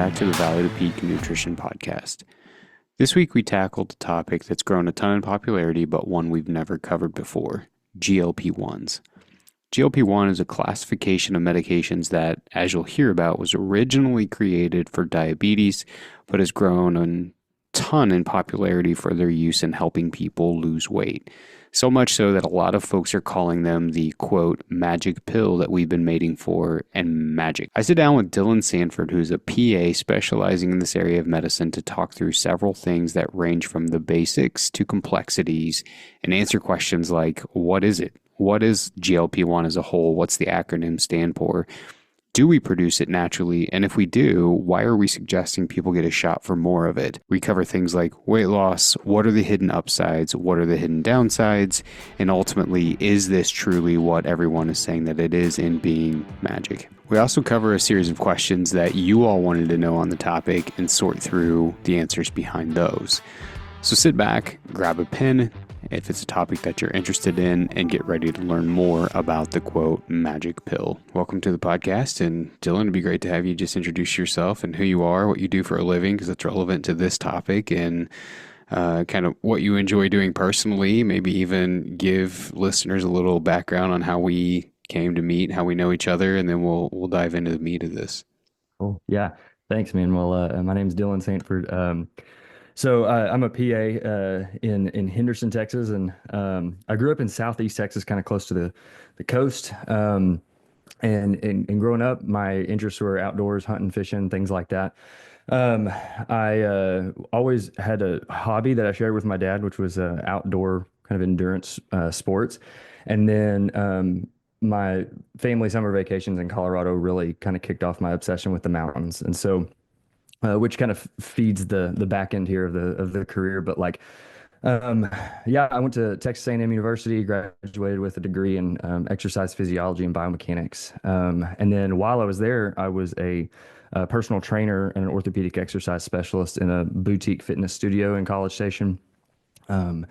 back to the Valley to Peak Nutrition Podcast. This week we tackled a topic that's grown a ton in popularity, but one we've never covered before, GLP-1s. GLP-1 is a classification of medications that, as you'll hear about, was originally created for diabetes, but has grown a ton in popularity for their use in helping people lose weight. So much so that a lot of folks are calling them the, quote, magic pill that we've been mating for and magic. I sit down with Dyllon Sanford, who's a PA specializing in this area of medicine, to talk through several things that range from the basics to complexities and answer questions like, what is it? What is GLP-1 as a whole? What's the acronym stand for? Do we produce it naturally? And if we do, why are we suggesting people get a shot for more of it? We cover things like weight loss, what are the hidden upsides, what are the hidden downsides, and ultimately, is this truly what everyone is saying that it is in being magic? We also cover a series of questions that you all wanted to know on the topic and sort through the answers behind those. So sit back, grab a pen, if it's a topic that you're interested in, and get ready to learn more about the, quote, magic pill. Welcome to the podcast, and Dyllon, it'd be great to have you just introduce yourself and who you are, what you do for a living, because it's relevant to this topic, and kind of what you enjoy doing personally, maybe even give listeners a little background on how we came to meet, how we know each other, and then we'll dive into the meat of this. Cool. Yeah. Thanks, man. Well, my name's Dyllon Sanford. So I'm a PA in Henderson, Texas, and I grew up in Southeast Texas, kind of close to the coast. And growing up, my interests were outdoors, hunting, fishing, things like that. I always had a hobby that I shared with my dad, which was outdoor kind of endurance sports. And then my family summer vacations in Colorado really kind of kicked off my obsession with the mountains. And so which kind of feeds the back end here of the career. But um, yeah, I went to Texas A&M University, graduated with a degree in exercise physiology and biomechanics. And then while I was there, I was a personal trainer and an orthopedic exercise specialist in a boutique fitness studio in College Station. And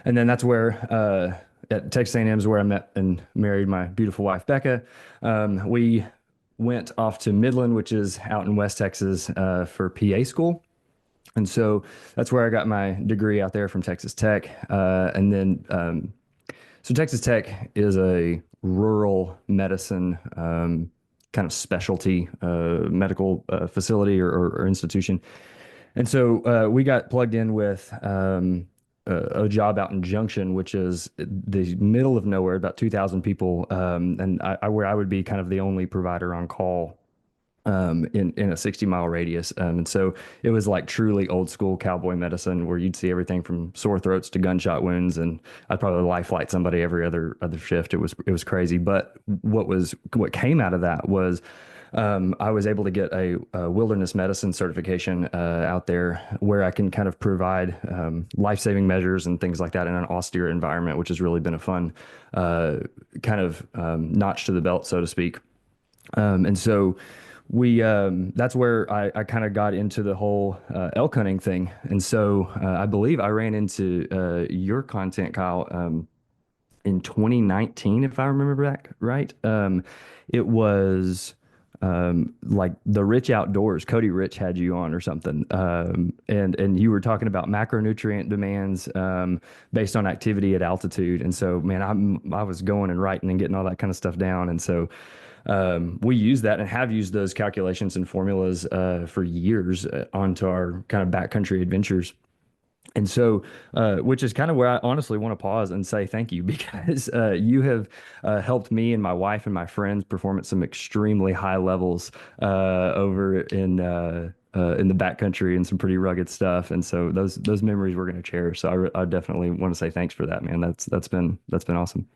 then that's where at Texas A&M is where I met and married my beautiful wife, Becca. We went off to Midland, which is out in West Texas, for PA school. And so that's where I got my degree out there from Texas Tech. So Texas Tech is a rural medicine kind of specialty medical facility or institution. And so we got plugged in with a job out in Junction, which is the middle of nowhere, about 2,000 people, and where I would be kind of the only provider on call in a 60-mile radius. And so it was like truly old school cowboy medicine, where you'd see everything from sore throats to gunshot wounds, and I'd probably life flight somebody every other shift. It was crazy. But what came out of that was I was able to get a wilderness medicine certification out there, where I can kind of provide life-saving measures and things like that in an austere environment, which has really been a fun kind of notch to the belt, so to speak. And so that's where I kind of got into the whole elk hunting thing. And so I believe I ran into your content, Kyle, in 2019, if I remember back right. It was like the Rich Outdoors. Cody Rich had you on or something, and you were talking about macronutrient demands based on activity at altitude. And so, man, I was going and writing and getting all that kind of stuff down. And so we use that and have used those calculations and formulas for years onto our kind of backcountry adventures. And so, which is kind of where I honestly want to pause and say thank you, because you have helped me and my wife and my friends perform at some extremely high levels over in the backcountry and some pretty rugged stuff. And so those memories we're going to cherish. So I definitely want to say thanks for that, man. That's been awesome.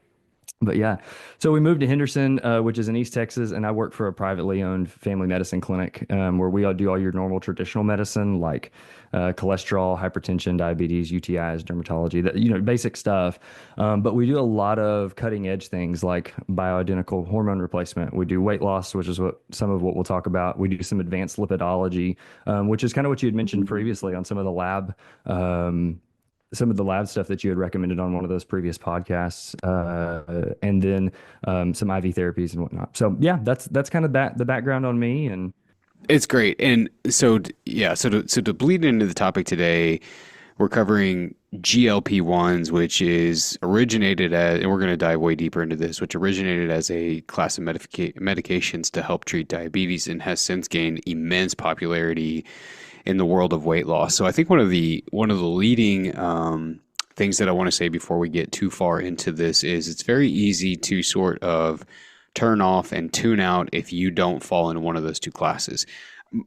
But yeah, so we moved to Henderson, which is in East Texas, and I work for a privately owned family medicine clinic where we all do all your normal traditional medicine like cholesterol, hypertension, diabetes, UTIs, dermatology, that basic stuff. But we do a lot of cutting edge things like bioidentical hormone replacement. We do weight loss, which is some of what we'll talk about. We do some advanced lipidology, which is kind of what you had mentioned previously on some of the lab stuff that you had recommended on one of those previous podcasts, and then some IV therapies and whatnot. So yeah, that's kind of the background on me. And It's great. And so, yeah, so to bleed into the topic today, we're covering GLP-1s, which is originated as, and we're going to dive way deeper into this, which originated as a class of medications to help treat diabetes and has since gained immense popularity in the world of weight loss. So I think one of the leading things that I want to say before we get too far into this is it's very easy to sort of turn off and tune out if you don't fall into one of those two classes.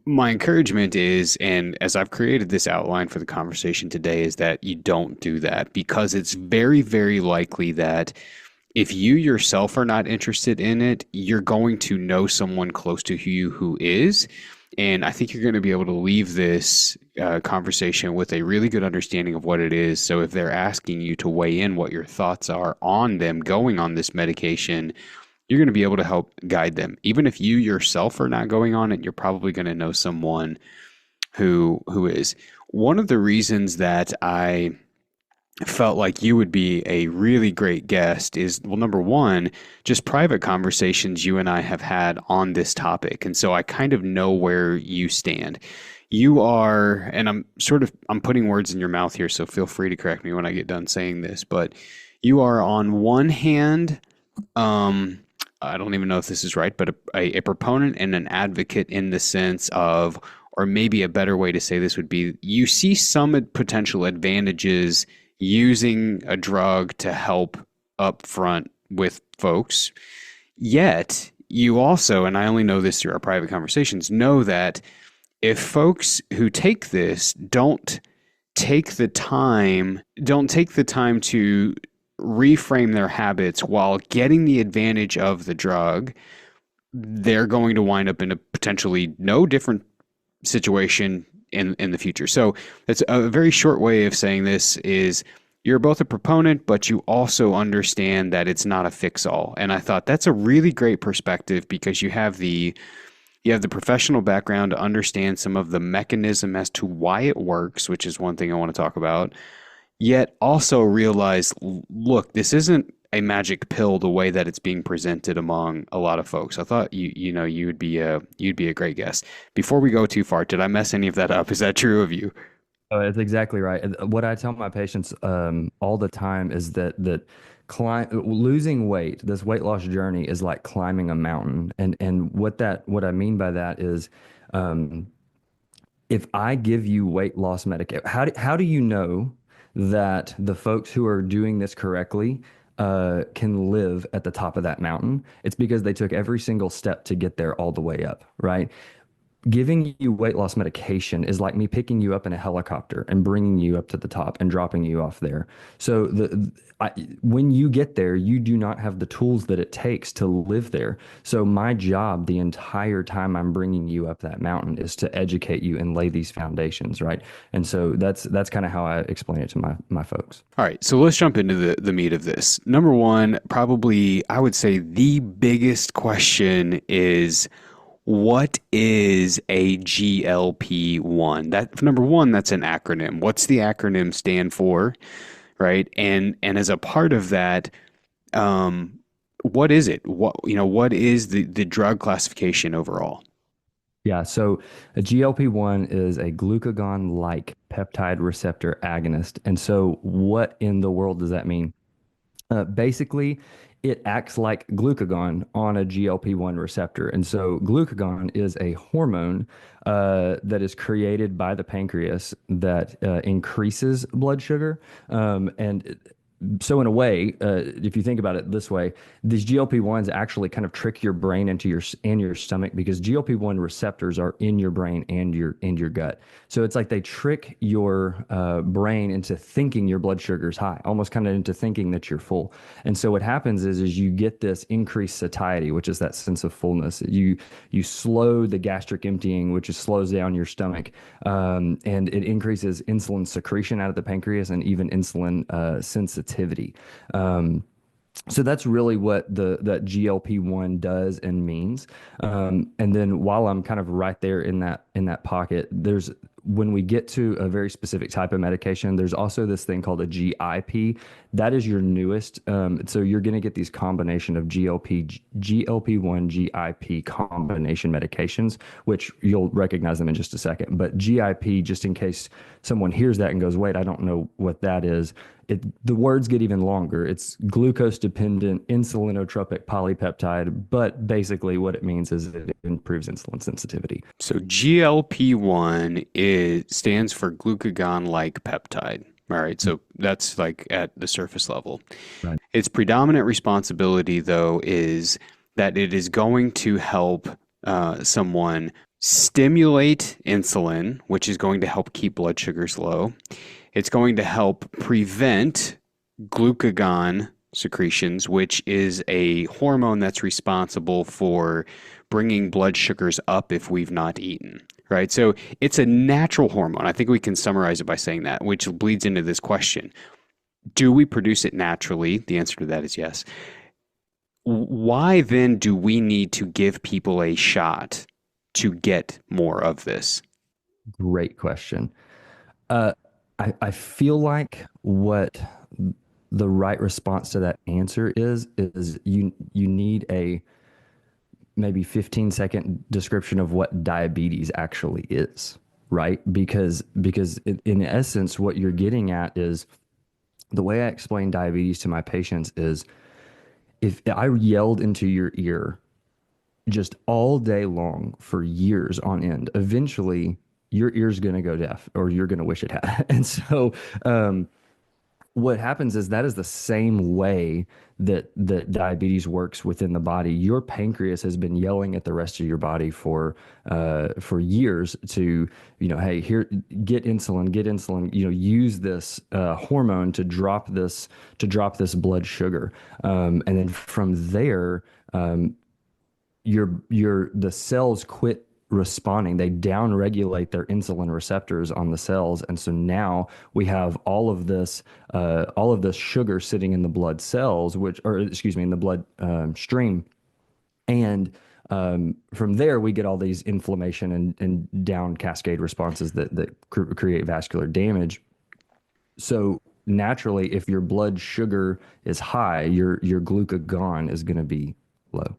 My encouragement is, and as I've created this outline for the conversation today, is that you don't do that because it's very, very likely that if you yourself are not interested in it, you're going to know someone close to you who is. And I think you're going to be able to leave this conversation with a really good understanding of what it is. So if they're asking you to weigh in what your thoughts are on them going on this medication, you're going to be able to help guide them. Even if you yourself are not going on it, you're probably going to know someone who is. One of the reasons that I felt like you would be a really great guest is, well, number one, just private conversations you and I have had on this topic. And so I kind of know where you stand. You are, and I'm putting words in your mouth here, so feel free to correct me when I get done saying this, but you are on one hand, I don't even know if this is right, but a proponent and an advocate in the sense of, or maybe a better way to say this would be, you see some potential advantages using a drug to help up front with folks. Yet you also, and I only know this through our private conversations, know that if folks who take this don't take the time to reframe their habits while getting the advantage of the drug, they're going to wind up in a potentially no different situation in the future. So that's a very short way of saying this is you're both a proponent, but you also understand that it's not a fix-all. And I thought that's a really great perspective because you have the professional background to understand some of the mechanism as to why it works, which is one thing I want to talk about. Yet also realize, look, this isn't a magic pill the way that it's being presented among a lot of folks. I thought you'd be a great guest. Before we go too far, did I mess any of that up? Is that true of you? Oh, that's exactly right. And what I tell my patients all the time is that losing weight, this weight loss journey is like climbing a mountain. And what I mean by that is um, if I give you weight loss medication, how do you know that the folks who are doing this correctly can live at the top of that mountain? It's because they took every single step to get there all the way up, right? Giving you weight loss medication is like me picking you up in a helicopter and bringing you up to the top and dropping you off there. So when you get there, you do not have the tools that it takes to live there. So my job the entire time I'm bringing you up that mountain is to educate you and lay these foundations, right? And so that's kind of how I explain it to my folks. All right, so let's jump into the meat of this. Number one, probably I would say the biggest question is what is a GLP-1? That number one, that's an acronym. What's the acronym stand for, right? And as a part of that, um, what is it? What is the drug classification overall? Yeah, so a GLP-1 is a glucagon-like peptide receptor agonist. And so what in the world does that mean? Basically, it acts like glucagon on a GLP-1 receptor. And so glucagon is a hormone that is created by the pancreas that increases blood sugar. And so in a way, if you think about it this way, these GLP-1s actually kind of trick your brain into your stomach because GLP-1 receptors are in your brain and your gut. So it's like they trick your brain into thinking your blood sugar is high, almost kind of into thinking that you're full. And so what happens is you get this increased satiety, which is that sense of fullness. You slow the gastric emptying, which is slows down your stomach, and it increases insulin secretion out of the pancreas and even insulin sensitivity. So that's really what that GLP-1 does and means. And then while I'm kind of right there in that pocket, there's when we get to a very specific type of medication, there's also this thing called a GIP. That is your newest. So you're going to get these combination of GLP-1, GIP combination medications, which you'll recognize them in just a second. But GIP, just in case someone hears that and goes, wait, I don't know what that is. The words get even longer. It's glucose dependent insulinotropic polypeptide, but basically what it means is it improves insulin sensitivity. So GLP-1 stands for glucagon-like peptide. All right, so that's like at the surface level. Right. Its predominant responsibility, though, is that it is going to help someone stimulate insulin, which is going to help keep blood sugars low. It's going to help prevent glucagon secretions, which is a hormone that's responsible for bringing blood sugars up if we've not eaten, right? So it's a natural hormone. I think we can summarize it by saying that, which bleeds into this question. Do we produce it naturally? The answer to that is yes. Why then do we need to give people a shot to get more of this? Great question. I feel like what the right response to that answer is you need a maybe 15-second description of what diabetes actually is, right? Because in essence, what you're getting at is the way I explain diabetes to my patients is if I yelled into your ear just all day long for years on end, eventually your ear's going to go deaf or you're going to wish it had. And so what happens is that is the same way that diabetes works within the body. Your pancreas has been yelling at the rest of your body for years to, hey, here, get insulin, use this hormone to drop this blood sugar. And then from there, the cells quit responding. They downregulate their insulin receptors on the cells, and so now we have all of this sugar sitting in the blood cells, in the blood stream, and from there we get all these inflammation and down cascade responses that create vascular damage. So naturally, if your blood sugar is high, your glucagon is going to be low.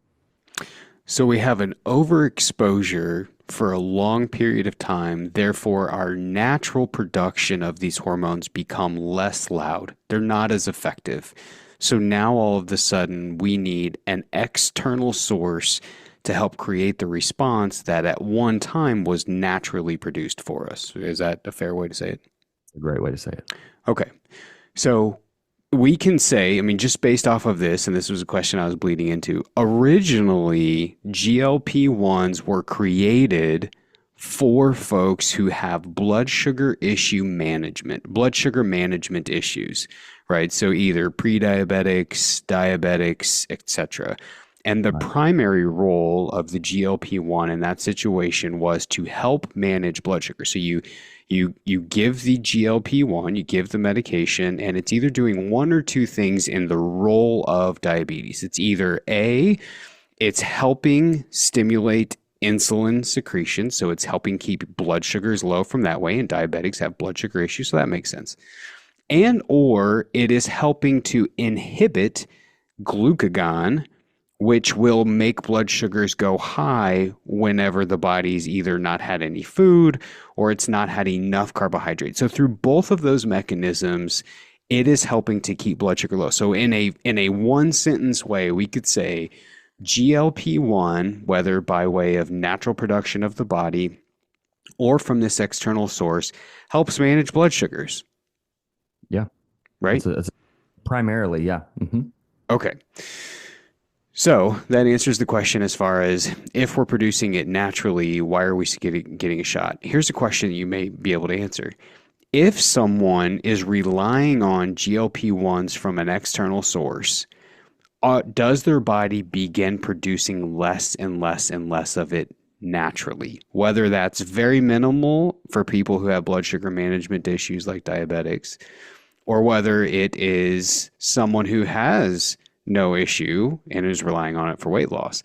So we have an overexposure for a long period of time. Therefore, our natural production of these hormones become less loud. They're not as effective. So now all of a sudden we need an external source to help create the response that at one time was naturally produced for us. Is that a fair way to say it? A great way to say it. Okay. So we can say, just based off of this, and this was a question I was bleeding into, originally GLP-1s were created for folks who have blood sugar management issues, right? So either pre-diabetics, diabetics, etc. And the primary role of the GLP-1 in that situation was to help manage blood sugar. So you give the GLP-1, you give the medication, and it's either doing one or two things in the role of diabetes. It's either A, it's helping stimulate insulin secretion, so it's helping keep blood sugars low from that way, and diabetics have blood sugar issues, so that makes sense. And or it is helping to inhibit glucagon, which will make blood sugars go high whenever the body's either not had any food or it's not had enough carbohydrate. So through both of those mechanisms, it is helping to keep blood sugar low. So in a one sentence way, we could say GLP-1, whether by way of natural production of the body or from this external source, helps manage blood sugars. Yeah. Right? That's primarily, yeah. Mm-hmm. Okay. So that answers the question as far as if we're producing it naturally, why are we getting a shot? Here's a question that you may be able to answer. If someone is relying on GLP-1s from an external source, does their body begin producing less and less and less of it naturally? Whether that's very minimal for people who have blood sugar management issues like diabetics, or whether it is someone who has no issue and is relying on it for weight loss.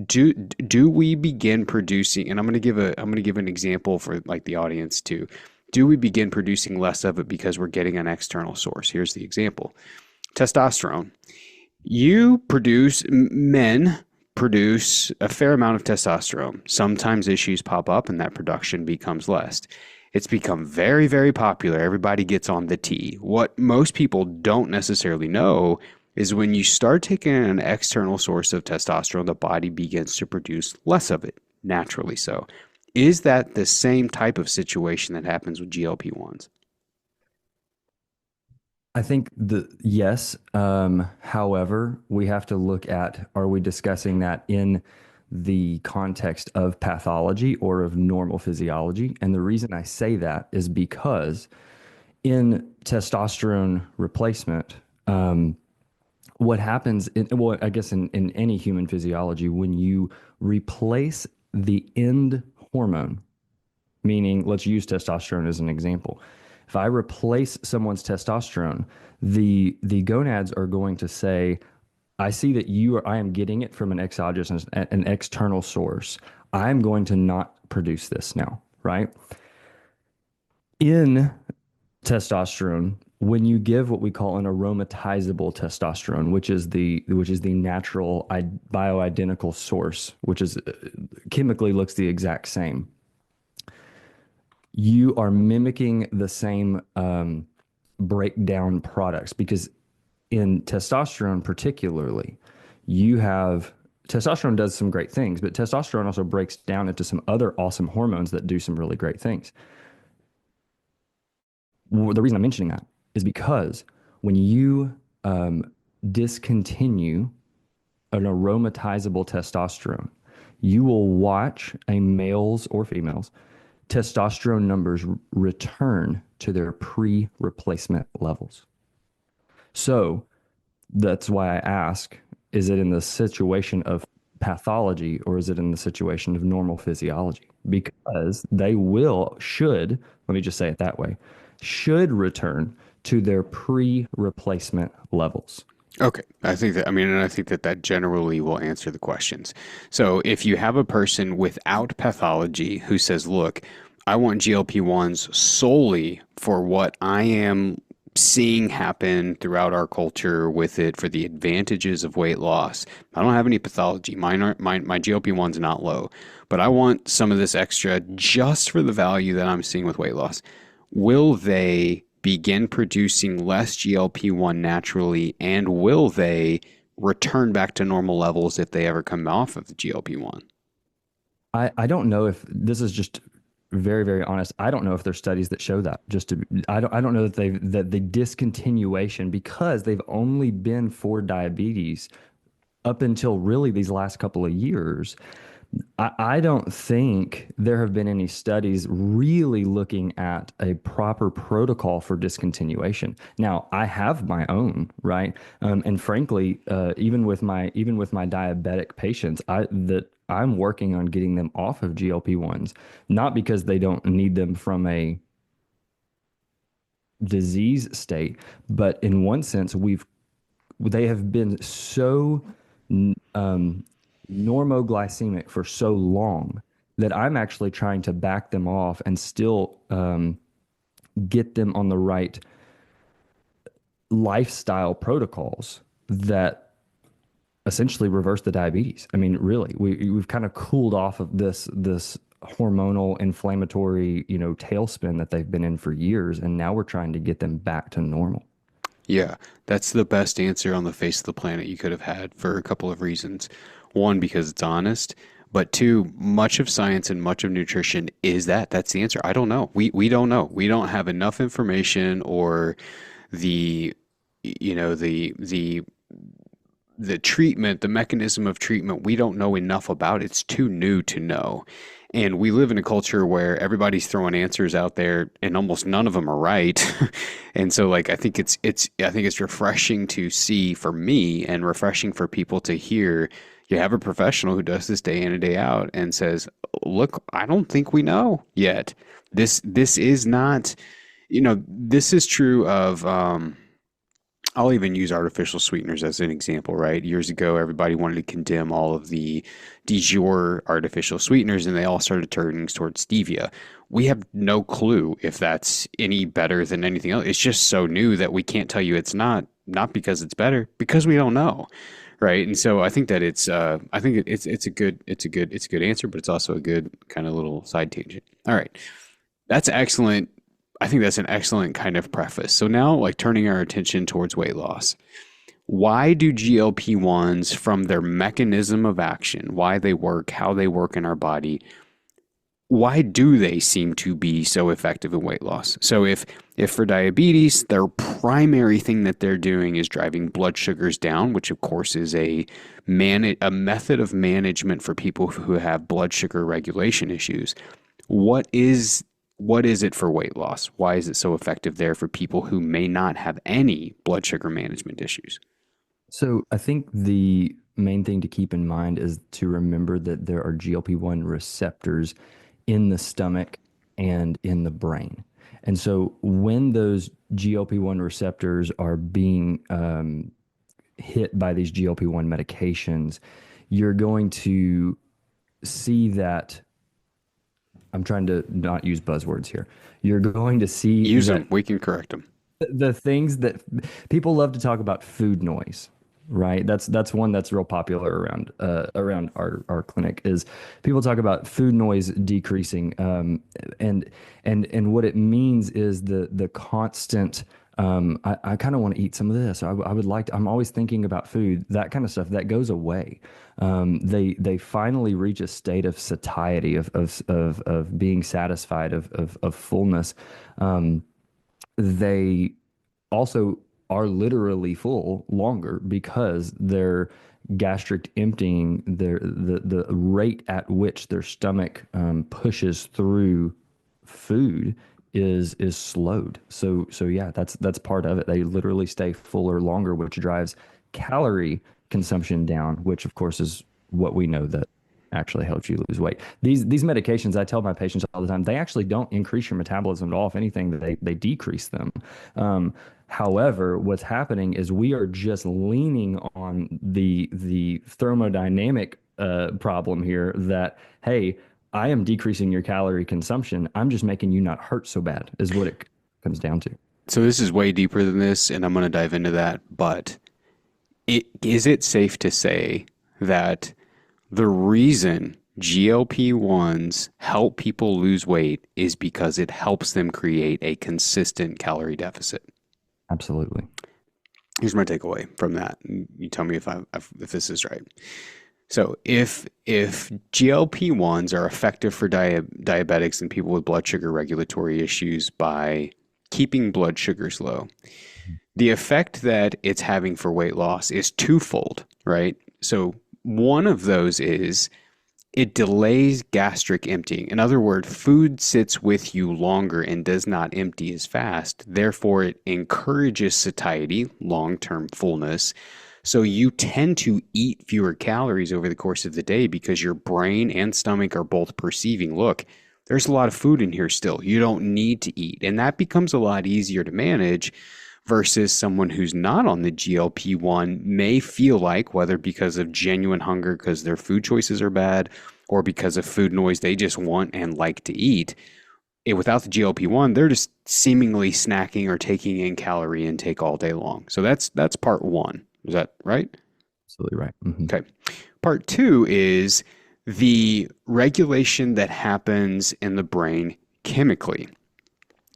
Do we begin producing, and I'm going to give an example for like the audience too. Do we begin producing less of it because we're getting an external source? Here's the example. Testosterone. Men produce a fair amount of testosterone. Sometimes issues pop up and that production becomes less. It's become very, very popular. Everybody gets on the T. What most people don't necessarily know is when you start taking an external source of testosterone, the body begins to produce less of it, naturally so. Is that the same type of situation that happens with GLP-1s? I think the yes. However, we have to look at, are we discussing that in the context of pathology or of normal physiology? And the reason I say that is because in testosterone replacement, what happens well, I guess in any human physiology, when you replace the end hormone, meaning let's use testosterone as an example. If I replace someone's testosterone, the gonads are going to say, I see that I am getting it from an exogenous, an external source. I'm going to not produce this now, right? In testosterone, when you give what we call an aromatizable testosterone, which is the natural bioidentical source, which is chemically looks the exact same, you are mimicking the same breakdown products, because in testosterone particularly, you have testosterone does some great things, but testosterone also breaks down into some other awesome hormones that do some really great things. The reason I'm mentioning that is because when you discontinue an aromatizable testosterone, you will watch a male's or female's testosterone numbers return to their pre-replacement levels. So that's why I ask, is it in the situation of pathology or is it in the situation of normal physiology? Because let me just say it that way, should return to their pre-replacement levels. Okay, and I think that that generally will answer the questions. So if you have a person without pathology who says, look, I want GLP-1s solely for what I am seeing happen throughout our culture with it for the advantages of weight loss. I don't have any pathology. My GLP-1's not low, but I want some of this extra just for the value that I'm seeing with weight loss. Will they begin producing less GLP-1 naturally, and will they return back to normal levels if they ever come off of the GLP-1? I don't know if this is just very, very honest. I don't know if there's studies that show that. I don't know that the discontinuation, because they've only been for diabetes up until really these last couple of years. I don't think there have been any studies really looking at a proper protocol for discontinuation. Now, I have my own, right? And frankly, even with my diabetic patients, I'm working on getting them off of GLP-1s, not because they don't need them from a disease state, but in one sense, they have been so um, normoglycemic for so long that I'm actually trying to back them off and still get them on the right lifestyle protocols that essentially reverse the diabetes. I mean, really, we've kind of cooled off of this hormonal inflammatory, tailspin that they've been in for years, and now we're trying to get them back to normal. Yeah, that's the best answer on the face of the planet you could have had for a couple of reasons. One, because it's honest, but two, much of science and much of nutrition is that's the answer. I don't know. We don't know. We don't have enough information or the the treatment, the mechanism of treatment, we don't know enough about. It's too new to know. And we live in a culture where everybody's throwing answers out there and almost none of them are right. And so like I think it's refreshing to see for me and refreshing for people to hear you have a professional who does this day in and day out and says, "Look, I don't think we know yet. This is not, this is true of I'll even use artificial sweeteners as an example, right? Years ago, everybody wanted to condemn all of the de jure artificial sweeteners, and they all started turning towards stevia. We have no clue if that's any better than anything else. It's just so new that we can't tell you it's not because it's better, because we don't know, right? And so I think that I think it's a good answer, but it's also a good kind of little side tangent. All right, that's excellent. I think that's an excellent kind of preface. So now, like turning our attention towards weight loss. Why do GLP-1s, from their mechanism of action, why they work, how they work in our body, why do they seem to be so effective in weight loss? So if for diabetes, their primary thing that they're doing is driving blood sugars down, which of course is a method of management for people who have blood sugar regulation issues. What is what is it for weight loss? Why is it so effective there for people who may not have any blood sugar management issues? So I think the main thing to keep in mind is to remember that there are GLP-1 receptors in the stomach and in the brain. And so when those GLP-1 receptors are being hit by these GLP-1 medications, you're going to see that. I'm trying to not use buzzwords here. You're going to see Use that them. We can correct them. the things that people love to talk about, food noise, right? That's one that's real popular around our clinic, is people talk about food noise decreasing, and what it means is the constant. I kind of want to eat some of this. I would like to, I'm always thinking about food, that kind of stuff that goes away. They finally reach a state of satiety, of being satisfied, of fullness. They also are literally full longer because their gastric emptying, the rate at which their stomach pushes through food is slowed. So yeah, that's part of it. They literally stay fuller longer, which drives calorie consumption down, which of course is what we know that actually helps you lose weight. These medications, I tell my patients all the time, they actually don't increase your metabolism at all. If anything, they decrease them. However, what's happening is we are just leaning on the thermodynamic problem here that, hey, I am decreasing your calorie consumption. I'm just making you not hurt so bad, is what it comes down to. So this is way deeper than this, and I'm going to dive into that. But is it safe to say that the reason GLP-1s help people lose weight is because it helps them create a consistent calorie deficit? Absolutely. Here's my takeaway from that. You tell me if this is right. So if GLP-1s are effective for diabetics and people with blood sugar regulatory issues by keeping blood sugars low, the effect that it's having for weight loss is twofold, right? So one of those is it delays gastric emptying. In other words, food sits with you longer and does not empty as fast. Therefore, it encourages satiety, long-term fullness. So you tend to eat fewer calories over the course of the day because your brain and stomach are both perceiving, look, there's a lot of food in here still. You don't need to eat. And that becomes a lot easier to manage versus someone who's not on the GLP-1 may feel like, whether because of genuine hunger because their food choices are bad or because of food noise they just want and like to eat, without the GLP-1, they're just seemingly snacking or taking in calorie intake all day long. So that's part one. Is that right? Absolutely right. Mm-hmm. Okay. Part two is the regulation that happens in the brain chemically.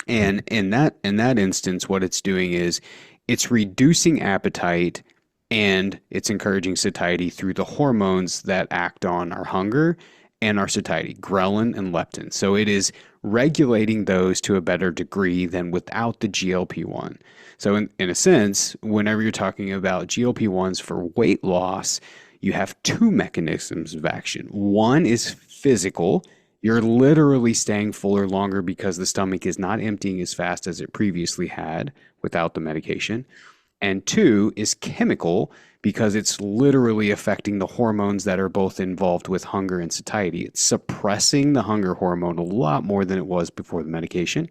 And in that instance, what it's doing is it's reducing appetite and it's encouraging satiety through the hormones that act on our hunger and our satiety, ghrelin and leptin. So it is regulating those to a better degree than without the GLP-1. So in a sense, whenever you're talking about GLP-1s for weight loss, you have two mechanisms of action. One is physical. You're literally staying fuller longer because the stomach is not emptying as fast as it previously had without the medication. And two is chemical because it's literally affecting the hormones that are both involved with hunger and satiety. It's suppressing the hunger hormone a lot more than it was before the medication.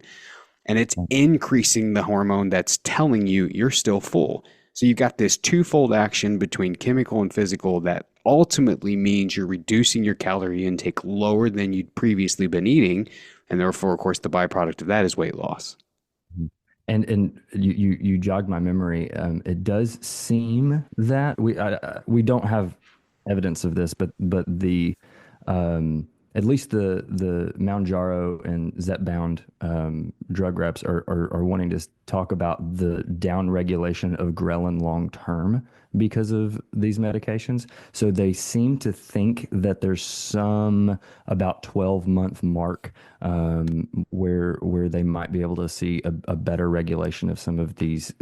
and it's increasing the hormone that's telling you you're still full. So you've got this twofold action between chemical and physical that ultimately means you're reducing your calorie intake lower than you'd previously been eating. And therefore, of course, the byproduct of that is weight loss. Mhm. And you jogged my memory. It does seem that we don't have evidence of this, but the at least the Mounjaro and Zepbound drug reps are wanting to talk about the down regulation of ghrelin long term because of these medications. So they seem to think that there's some about 12-month mark where they might be able to see a better regulation of some of these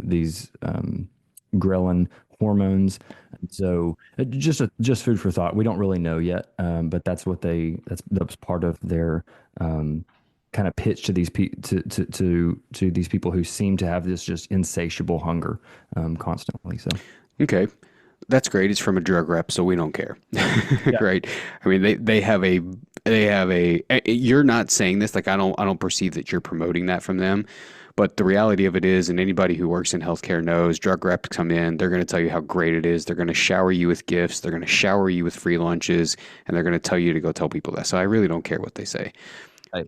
ghrelin hormones. And so just food for thought. We don't really know yet, but that's part of their kind of pitch to to these people who seem to have this just insatiable hunger constantly. So Okay. That's great. It's from a drug rep, so we don't care. yeah, Right. I mean, they have a you're not saying this, like I don't perceive that you're promoting that from them. But the reality of it is, and anybody who works in healthcare knows, drug reps come in, they're going to tell you how great it is. They're going to shower you with gifts. They're going to shower you with free lunches, and they're going to tell you to go tell people that. So I really don't care what they say. I,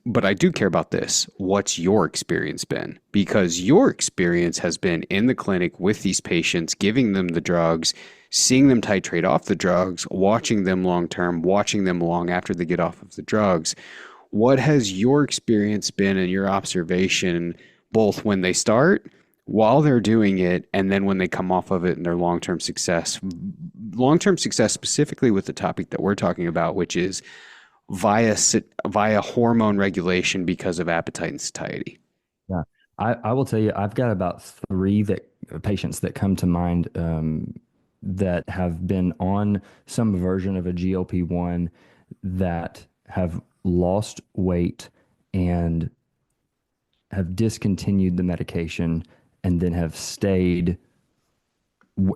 But I do care about this. What's your experience been? Because your experience has been in the clinic with these patients, giving them the drugs, seeing them titrate off the drugs, watching them long term, watching them long after they get off of the drugs. What has your experience been and your observation, both when they start, while they're doing it, and then when they come off of it and their long term success? Long term success, specifically with the topic that we're talking about, which is via hormone regulation because of appetite and satiety. yeah. I will tell you, I've got about three that patients that come to mind that have been on some version of a GLP-1 that have lost weight and have discontinued the medication and then have stayed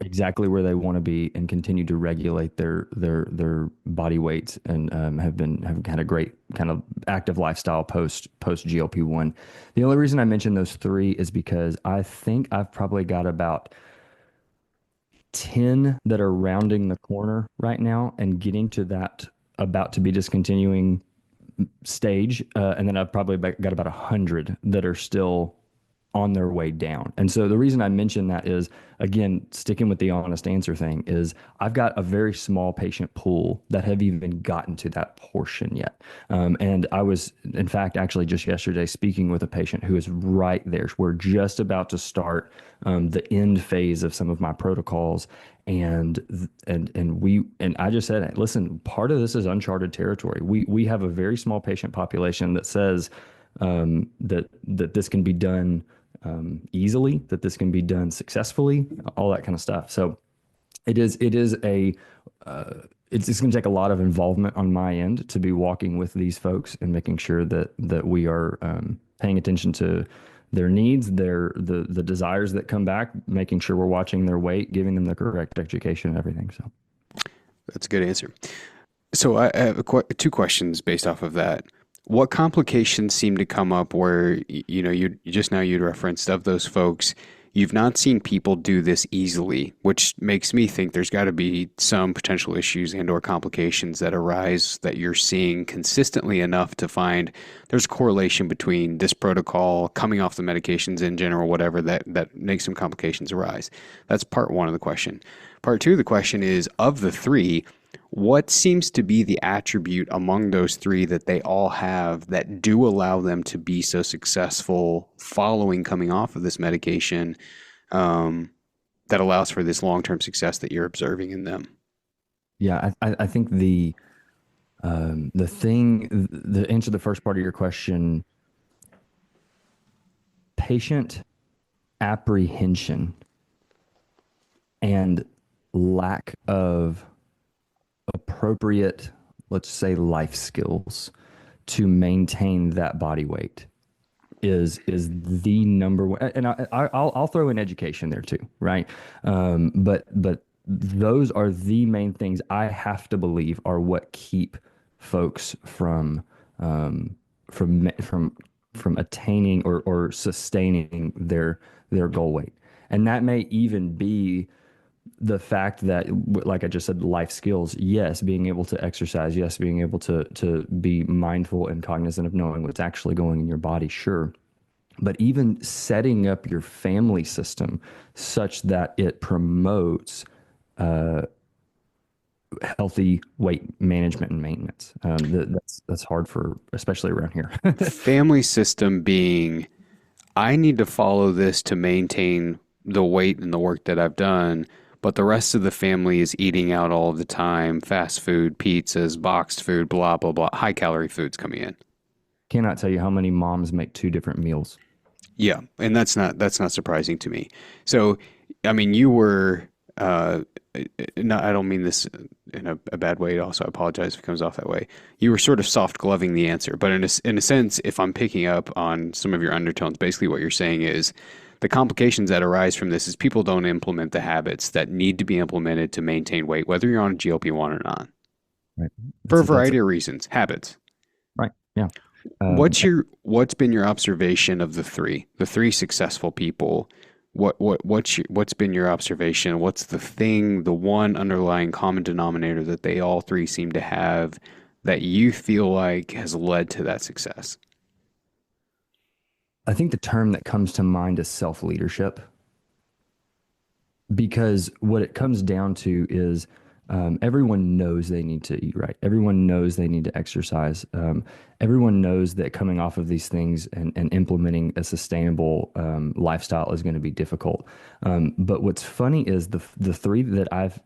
exactly where they want to be and continue to regulate their body weights and have had a great kind of active lifestyle post GLP-1. The only reason I mention those three is because I think I've probably got about 10 that are rounding the corner right now and getting to that about to be discontinuing stage. And then I've probably got about 100 that are still on their way down. And so the reason I mention that is, again, sticking with the honest answer thing, is I've got a very small patient pool that have even gotten to that portion yet. And I was, in fact, actually just yesterday speaking with a patient who is right there. We're just about to start the end phase of some of my protocols. And I just said, listen, part of this is uncharted territory. We have a very small patient population that says that this can be done easily, that this can be done successfully, all that kind of stuff. So it is it's going to take a lot of involvement on my end to be walking with these folks and making sure that we are paying attention to their needs, the desires that come back, making sure we're watching their weight, giving them the correct education and everything. So That's a good answer. So I have two questions based off of that. What complications seem to come up where you just now you'd referenced of those folks? You've not seen people do this easily, which makes me think there's got to be some potential issues and or complications that arise that you're seeing consistently enough to find there's a correlation between this protocol, coming off the medications in general, whatever that makes some complications arise. That's part one of the question. Part two of the question is, of the three, what seems to be the attribute among those three that they all have that do allow them to be so successful following coming off of this medication, that allows for this long-term success that you're observing in them? yeah, I think the answer to the first part of your question, patient apprehension and lack of appropriate, let's say, life skills to maintain that body weight is the number one. And I'll throw in education there too, right? But those are the main things I have to believe, are what keep folks from from attaining or sustaining their goal weight. And that may even be the fact that, like I just said, life skills, yes, being able to exercise, yes, being able to be mindful and cognizant of knowing what's actually going in your body, sure. But even setting up your family system such that it promotes uh, healthy weight management and maintenance. That's hard for, especially around here. Family system being, I need to follow this to maintain the weight and the work that I've done, but the rest of the family is eating out all the time, fast food, pizzas, boxed food, blah, blah, blah, high calorie foods coming in. Cannot tell you how many moms make two different meals. Yeah, and that's not surprising to me. So, I mean, you were no, I don't mean this in a bad way. Also, I apologize if it comes off that way. You were sort of soft gloving the answer, but in a sense, if I'm picking up on some of your undertones, basically what you're saying is the complications that arise from this is people don't implement the habits that need to be implemented to maintain weight, whether you're on a GLP-1 or not, Right. for a That's variety of reasons. Habits. right. Yeah. Um, What's been your observation of the three successful people? What's been your observation? What's the thing, the one underlying common denominator that they all three seem to have that you feel like has led to that success? I think the term that comes to mind is self-leadership, because what it comes down to is everyone knows they need to eat right. Everyone knows they need to exercise. Everyone knows that coming off of these things and implementing a sustainable lifestyle is going to be difficult. But what's funny is the three that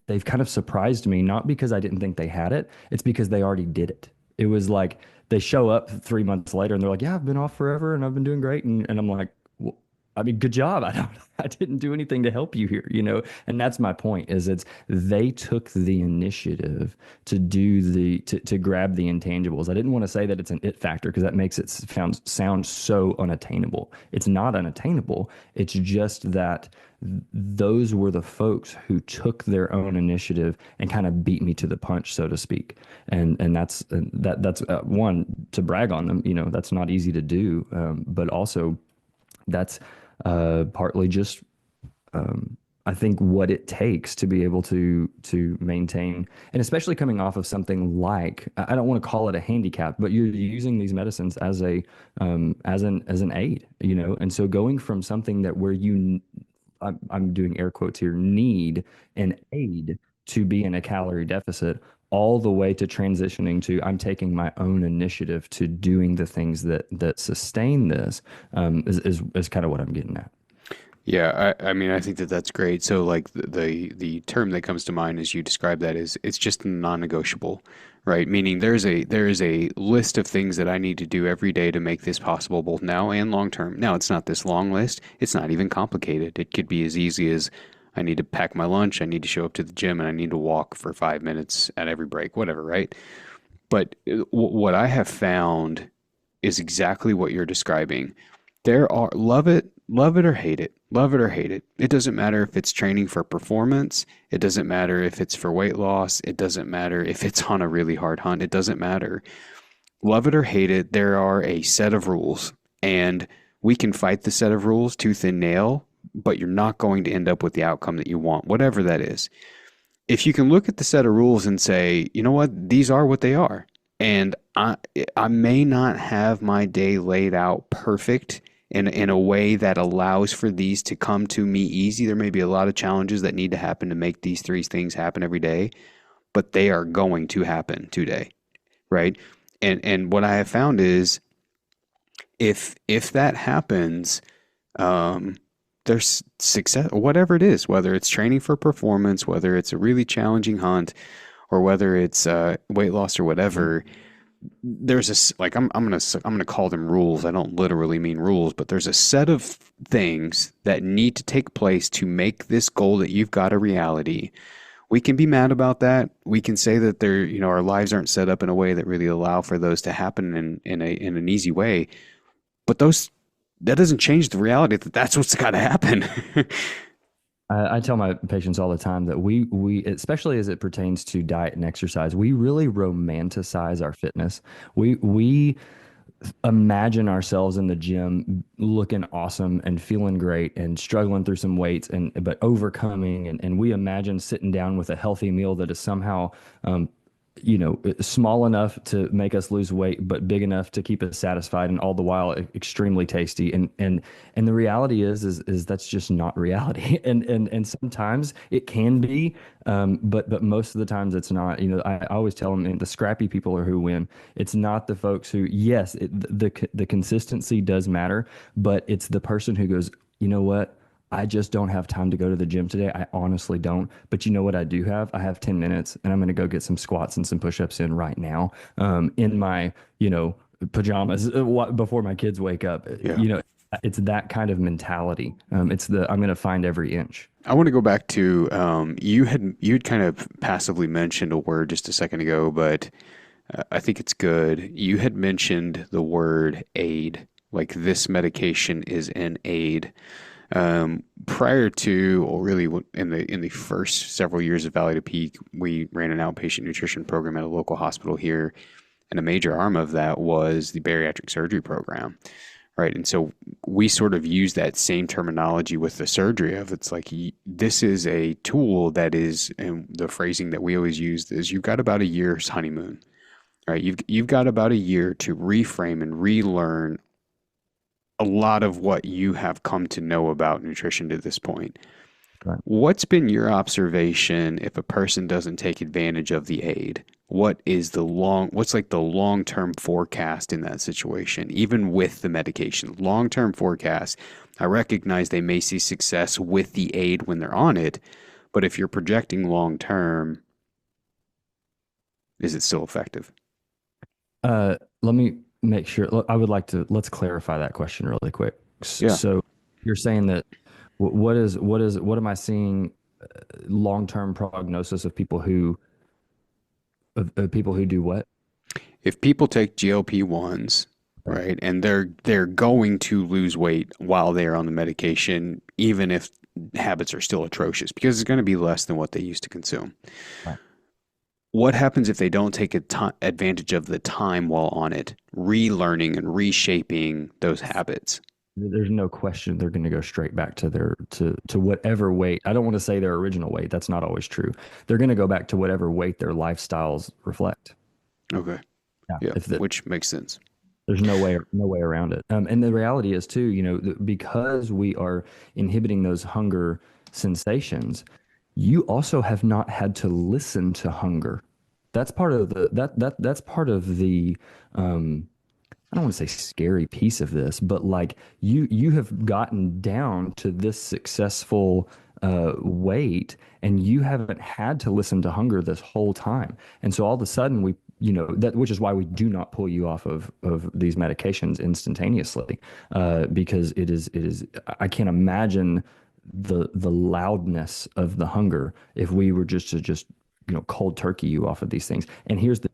they've kind of surprised me, not because I didn't think they had it, it's because they already did it. It was like they show up 3 months later and they're like, yeah, I've been off forever and I've been doing great. And I'm like, well, I mean, good job. I didn't do anything to help you here, you know? And that's my point is they took the initiative to grab the intangibles. I didn't want to say that it's an it factor because that makes it sound so unattainable. It's not unattainable. It's just that those were the folks who took their own initiative and kind of beat me to the punch, so to speak. And that's one, to brag on them. You know, that's not easy to do, but also that's partly just I think what it takes to be able to maintain, and especially coming off of something like, I don't want to call it a handicap, but you're using these medicines as a as an aid, you know, and so going from something that where I'm doing air quotes here, need an aid to be in a calorie deficit, all the way to transitioning to I'm taking my own initiative to doing the things that sustain this, is kind of what I'm getting at. Yeah, I mean, I think that that's great. So, like the term that comes to mind as you describe that is it's just non-negotiable, right? Meaning there is a list of things that I need to do every day to make this possible, both now and long term. Now, it's not this long list. It's not even complicated. It could be as easy as I need to pack my lunch, I need to show up to the gym, and I need to walk for 5 minutes at every break, whatever, right? But what I have found is exactly what you're describing. There are love it or hate it, love it or hate it. It doesn't matter if it's training for performance. It doesn't matter if it's for weight loss. It doesn't matter if it's on a really hard hunt. It doesn't matter. Love it or hate it, there are a set of rules, and we can fight the set of rules tooth and nail, but you're not going to end up with the outcome that you want, whatever that is. If you can look at the set of rules and say, you know what, these are what they are, and I may not have my day laid out perfect in a way that allows for these to come to me easy. There may be a lot of challenges that need to happen to make these three things happen every day, but they are going to happen today, right? And what I have found is if that happens, um, there's success, whatever it is, whether it's training for performance, whether it's a really challenging hunt, or whether it's weight loss or whatever. There's like I'm gonna call them rules. I don't literally mean rules, but there's a set of things that need to take place to make this goal that you've got a reality. We can be mad about that. We can say that our lives aren't set up in a way that really allow for those to happen in an easy way. But that doesn't change the reality that that's what's got to happen. I tell my patients all the time that we especially as it pertains to diet and exercise, we really romanticize our fitness. We imagine ourselves in the gym looking awesome and feeling great and struggling through some weights and but overcoming and we imagine sitting down with a healthy meal that is somehow um, small enough to make us lose weight, but big enough to keep us satisfied, and all the while extremely tasty. And the reality is that's just not reality. And sometimes it can be, but most of the times it's not. I always tell them the scrappy people are who win. It's not the folks who, yes, the consistency does matter, but it's the person who goes, you know what? I just don't have time to go to the gym today. I honestly don't. But you know what I do have? I have 10 minutes and I'm going to go get some squats and some push-ups in right now, in my, pajamas before my kids wake up. Yeah. It's that kind of mentality. I'm going to find every inch. I want to go back to you had kind of passively mentioned a word just a second ago, but I think it's good. You had mentioned the word aid, like this medication is an aid. Prior to, or really in the first several years of Valley to Peak, we ran an outpatient nutrition program at a local hospital here, and a major arm of that was the bariatric surgery program, right? And so we sort of use that same terminology with the surgery of it's like this is a tool that is, and the phrasing that we always use is you've got about a year's honeymoon, right? You've got about a year to reframe and relearn a lot of what you have come to know about nutrition to this point. Right. What's been your observation if a person doesn't take advantage of the aid? What's like the long-term forecast in that situation, even with the medication? Long-term forecast, I recognize they may see success with the aid when they're on it, but if you're projecting long-term, is it still effective? Let me make sure. I would like to let's clarify that question really quick. Yeah. So you're saying that what am I seeing long-term prognosis of people who do what? If people take GLP-1s, Okay. right, and they're going to lose weight while they're on the medication, even if habits are still atrocious, because it's going to be less than what they used to consume. Right. What happens if they don't take advantage of the time while on it, relearning and reshaping those habits? There's no question they're going to go straight back to their to whatever weight. I don't want to say their original weight. That's not always true. They're going to go back to whatever weight their lifestyles reflect. Okay. Yeah. Yeah, If the, which makes sense. There's no way around it. And the reality is too, because we are inhibiting those hunger sensations, you also have not had to listen to hunger. That's part of that's part of the I don't want to say scary piece of this, but like you have gotten down to this successful weight and you haven't had to listen to hunger this whole time. And so all of a sudden that which is why we do not pull you off of these medications instantaneously, because it is I can't imagine the loudness of the hunger if we were just to just cold turkey you off of these things. And here's the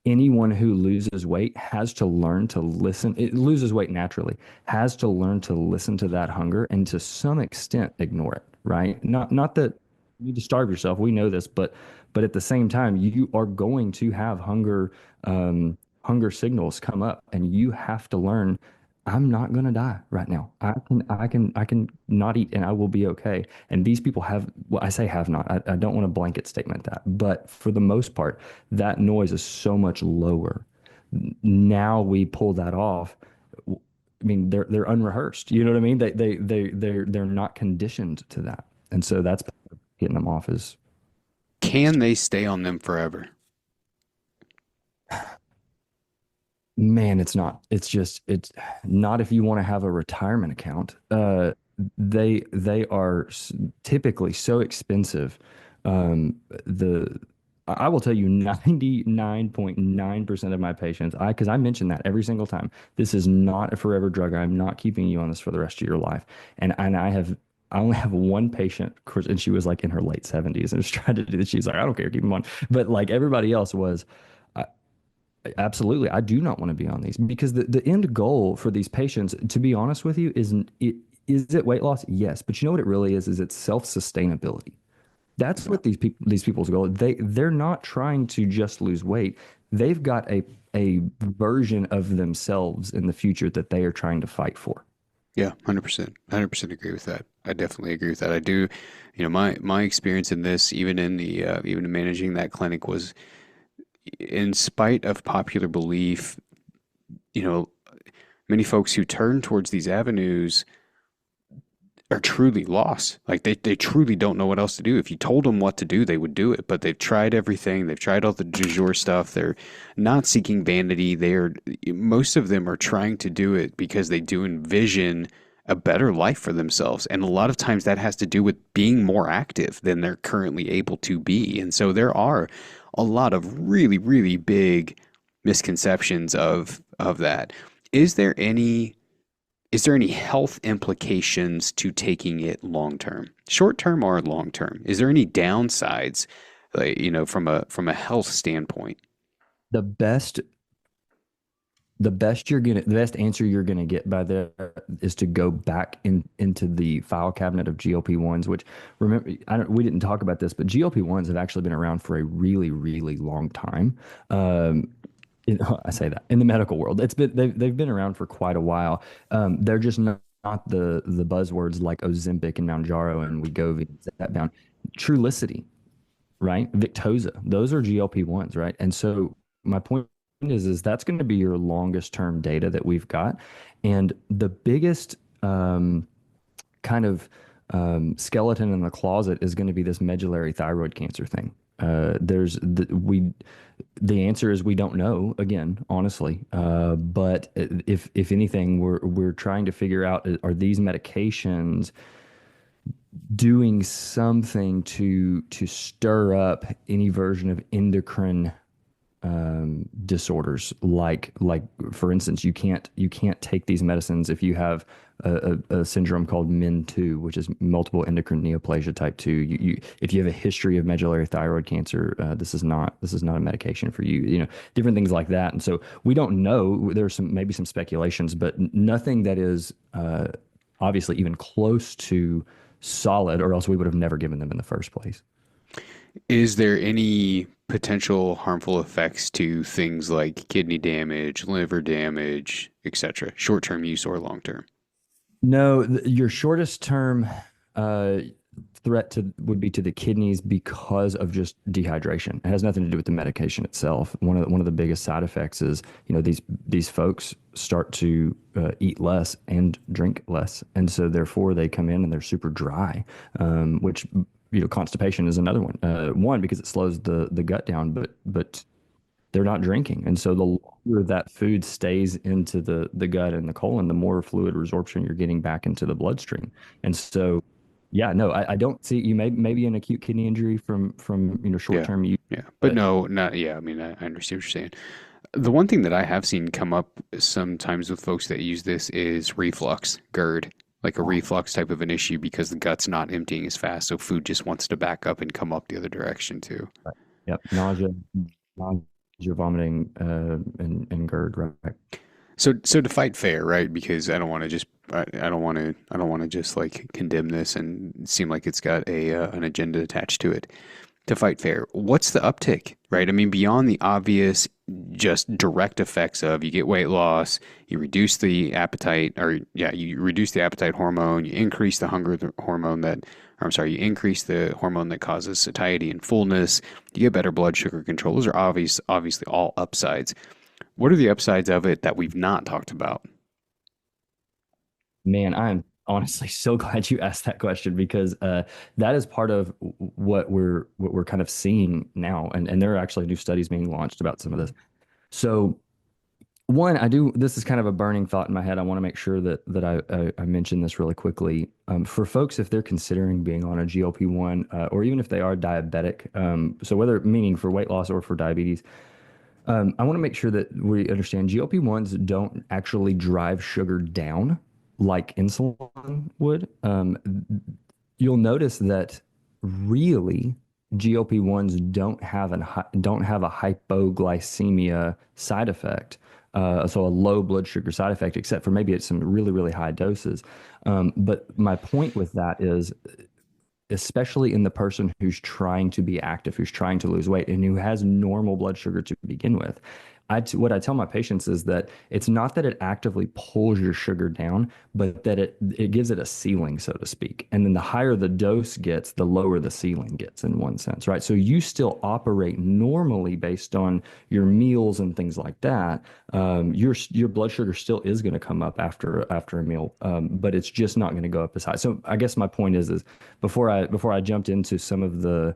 anyone who loses weight has to learn to listen. It loses weight naturally, has to learn to listen to that hunger and to some extent ignore it, right? Not that you need to starve yourself. We know this, but at the same time, you are going to have hunger signals come up and you have to learn I'm not going to die right now. I can not eat and I will be okay. And these people have, well, I say have not, I don't want to blanket statement that, but for the most part, that noise is so much lower. Now we pull that off. I mean, they're unrehearsed. You know what I mean? They're not conditioned to that. And so that's getting them off is Can they stay on them forever? man, it's not. It's not if you want to have a retirement account. They are typically so expensive. The I will tell you 99.9% of my patients, because I mention that every single time. This is not a forever drug. I'm not keeping you on this for the rest of your life. And I only have one patient, of course, and she was like in her late 70s and was trying to do this. She's like, I don't care, keep them on. But like everybody else was. Absolutely. I do not want to be on these because the end goal for these patients, to be honest with you, is it weight loss? Yes. But you know what it really is it's self-sustainability. That's Yeah. what these people's goal. They're not trying to just lose weight. they've got a version of themselves in the future that they are trying to fight for. Yeah, 100%. 100% agree with that. I definitely agree with that. I do, my experience in this, even in the even in managing that clinic was in spite of popular belief, you know, many folks who turn towards these avenues are truly lost. Like they truly don't know what else to do. If you told them what to do, they would do it. But they've tried everything. They've tried all the du jour stuff. They're not seeking vanity. Most of them are trying to do it because they do envision a better life for themselves. And a lot of times that has to do with being more active than they're currently able to be. And so there are a lot of really, really big misconceptions of that. Is there any is there any health implications to taking it long term, short term or long term? Is there any downsides, like, from a health standpoint? The best the best answer you're gonna get by there is to go back into the file cabinet of GLP-1s, which remember we didn't talk about this, but GLP-1s have actually been around for a really, really long time. Um, I say that in the medical world, they've been around for quite a while. They're just not the buzzwords like Ozempic and Mounjaro and Wegovy and Zepbound. Trulicity, right? Victoza, those are GLP-1s, right? And so my point is that's going to be your longest term data that we've got. And the biggest kind of skeleton in the closet is going to be this medullary thyroid cancer thing. The answer is we don't know again, honestly. But if anything, we're trying to figure out are these medications doing something to stir up any version of endocrine disorders, like for instance, you can't take these medicines if you have a syndrome called MIN2, which is multiple endocrine neoplasia type 2. If you have a history of medullary thyroid cancer, this is not a medication for you. Different things like that. And so we don't know. There's maybe some speculations, but nothing that is obviously even close to solid, or else we would have never given them in the first place. Is there any potential harmful effects to things like kidney damage, liver damage, etc., short term use or long term? No, your shortest term uh, threat would be to the kidneys because of just dehydration. It has nothing to do with the medication itself. One of the biggest side effects is, these folks start to eat less and drink less, and so therefore they come in and they're super dry, which constipation is another one. One, because it slows the gut down, but they're not drinking. And so the longer that food stays into the gut and the colon, the more fluid resorption you're getting back into the bloodstream. And so, yeah, no, I don't see you maybe an acute kidney injury from short Yeah, term use, yeah, but but no, not yeah. I mean, I understand what you're saying. The one thing that I have seen come up sometimes with folks that use this is reflux, GERD, like a reflux type of an issue because the gut's not emptying as fast, so food just wants to back up and come up the other direction too. yep, nausea, vomiting, and GERD, right? So to fight fair, right? Because I don't want to just I don't want to just like condemn this and seem like it's got a an agenda attached to it. To fight fair, what's the uptick, right? I mean, beyond the obvious, just direct effects of you get weight loss, you reduce the appetite, or yeah, you reduce the appetite hormone, you increase the hunger hormone or I'm sorry, you increase the hormone that causes satiety and fullness, you get better blood sugar control. Those are obviously all upsides. What are the upsides of it that we've not talked about? Man, I'm honestly so glad you asked that question because that is part of what we're kind of seeing now, and there are actually new studies being launched about some of this. So one, I do. This is kind of a burning thought in my head. I want to make sure that I mention this really quickly. For folks, if they're considering being on a GLP-1, or even if they are diabetic, so whether meaning for weight loss or for diabetes, I want to make sure that we understand GLP-1s don't actually drive sugar down like insulin would. You'll notice that really GLP-1s don't have a hypoglycemia side effect. So a low blood sugar side effect, except for maybe at some really, really high doses. But my point with that is especially in the person who's trying to be active, who's trying to lose weight, and who has normal blood sugar to begin with. What I tell my patients is that it's not that it actively pulls your sugar down, but that it gives it a ceiling, so to speak. And then the higher the dose gets, the lower the ceiling gets in one sense, right? So you still operate normally based on your meals and things like that. Your blood sugar still is going to come up after a meal, but it's just not going to go up as high. So I guess my point is before I jumped into some of the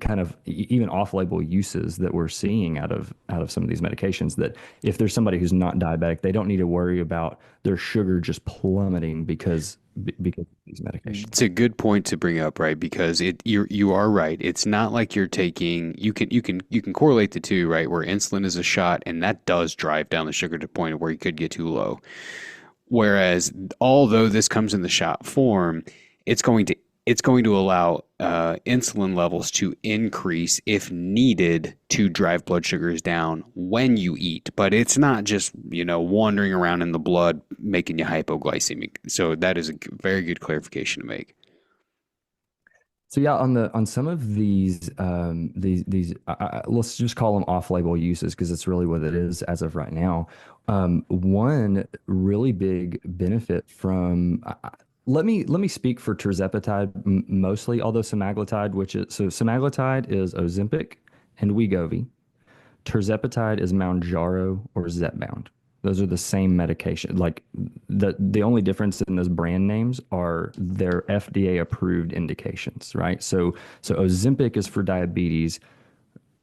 kind of even off-label uses that we're seeing out of some of these medications, that if there's somebody who's not diabetic, they don't need to worry about their sugar just plummeting because of these medications. It's a good point to bring up, right? Because you are right. It's not like you're taking you can correlate the two, right? Where insulin is a shot and that does drive down the sugar to the point where you could get too low. Whereas although this comes in the shot form, it's going to it's going to allow insulin levels to increase if needed to drive blood sugars down when you eat. But it's not just, wandering around in the blood making you hypoglycemic. So that is a very good clarification to make. So yeah, on some of these let's just call them off-label uses because it's really what it is as of right now. One really big benefit from let me speak for tirzepatide mostly, although semaglutide, semaglutide is Ozempic and Wegovy. Tirzepatide is Mounjaro or Zepbound. Those are the same medication. Like the only difference in those brand names are their FDA approved indications, right? So Ozempic is for diabetes,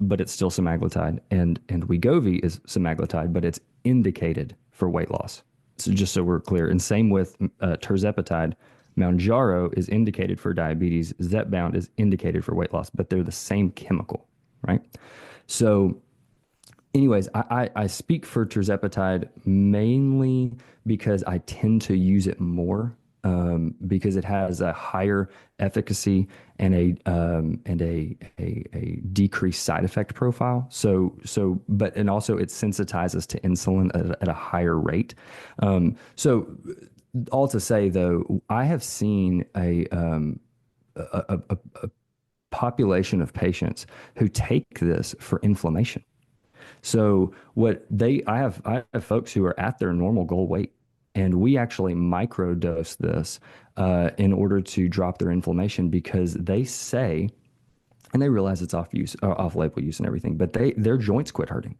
but it's still semaglutide, and Wegovy is semaglutide, but it's indicated for weight loss. So just so we're clear, and same with tirzepatide. Mounjaro is indicated for diabetes. Zepbound is indicated for weight loss, but they're the same chemical, right? So anyways, I speak for tirzepatide mainly because I tend to use it more because it has a higher efficacy and a decreased side effect profile. And also it sensitizes to insulin at a higher rate. So all to say though, I have seen a population of patients who take this for inflammation. So I have folks who are at their normal goal weight, and we actually microdose this in order to drop their inflammation because they say, and they realize it's off-label use and everything, but their joints quit hurting.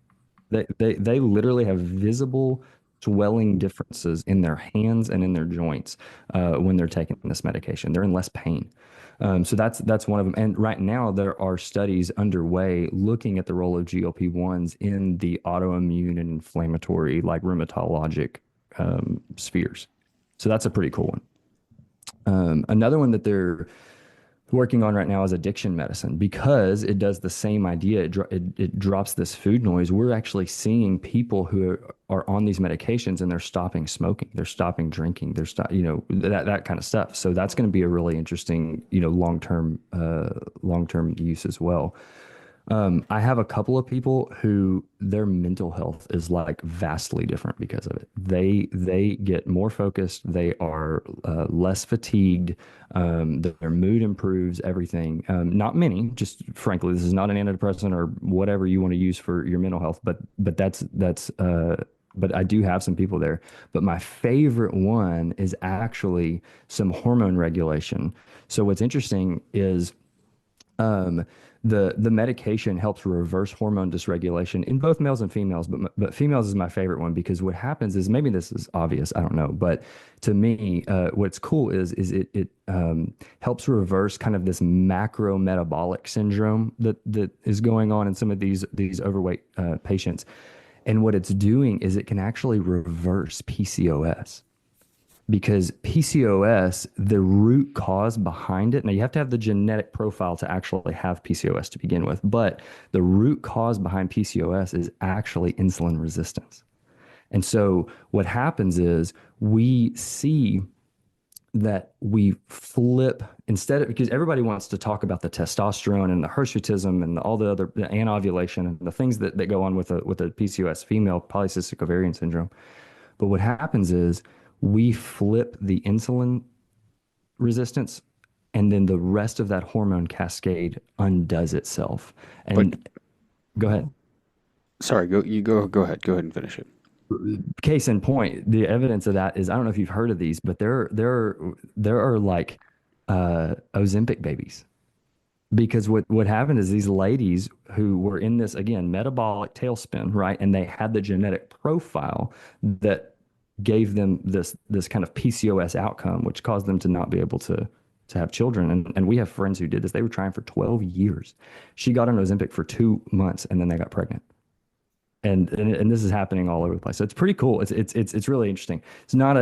They literally have visible swelling differences in their hands and in their joints when they're taking this medication. They're in less pain. So that's one of them. And right now there are studies underway looking at the role of GLP-1s in the autoimmune and inflammatory, like rheumatologic spheres. So that's a pretty cool one. Another one that they're working on right now is addiction medicine because it does the same idea. It drops this food noise. We're actually seeing people who are on these medications and they're stopping smoking, they're stopping drinking, that kind of stuff. So that's going to be a really interesting, long-term use as well. I have a couple of people who their mental health is like vastly different because of it. They get more focused. They are less fatigued. Their mood improves. Everything. Not many. Just frankly, this is not an antidepressant or whatever you want to use for your mental health. But that's. But I do have some people there. But my favorite one is actually some hormone regulation. So what's interesting is. The medication helps reverse hormone dysregulation in both males and females, but females is my favorite one because what happens is maybe this is obvious, I don't know, but to me, what's cool is it helps reverse kind of this macro metabolic syndrome that is going on in some of these overweight patients, and what it's doing is it can actually reverse PCOS. Because PCOS, the root cause behind it, now you have to have the genetic profile to actually have PCOS to begin with, but the root cause behind PCOS is actually insulin resistance. And so what happens is we see that we flip instead of, because everybody wants to talk about the testosterone and the hirsutism and all the other the anovulation and the things that go on with a PCOS female, polycystic ovarian syndrome. But what happens is we flip the insulin resistance and then the rest of that hormone cascade undoes itself. But And go ahead. sorry, go ahead and finish it. Case in point, the evidence of that is I don't know if you've heard of these, but there are like Ozempic babies. Because what happened is these ladies who were in this again metabolic tailspin, right? And they had the genetic profile that gave them this kind of PCOS outcome, which caused them to not be able to have children. And we have friends who did this. They were trying for 12 years. She got on Ozempic for 2 months and then they got pregnant. And this is happening all over the place. So it's pretty cool. It's really interesting. It's not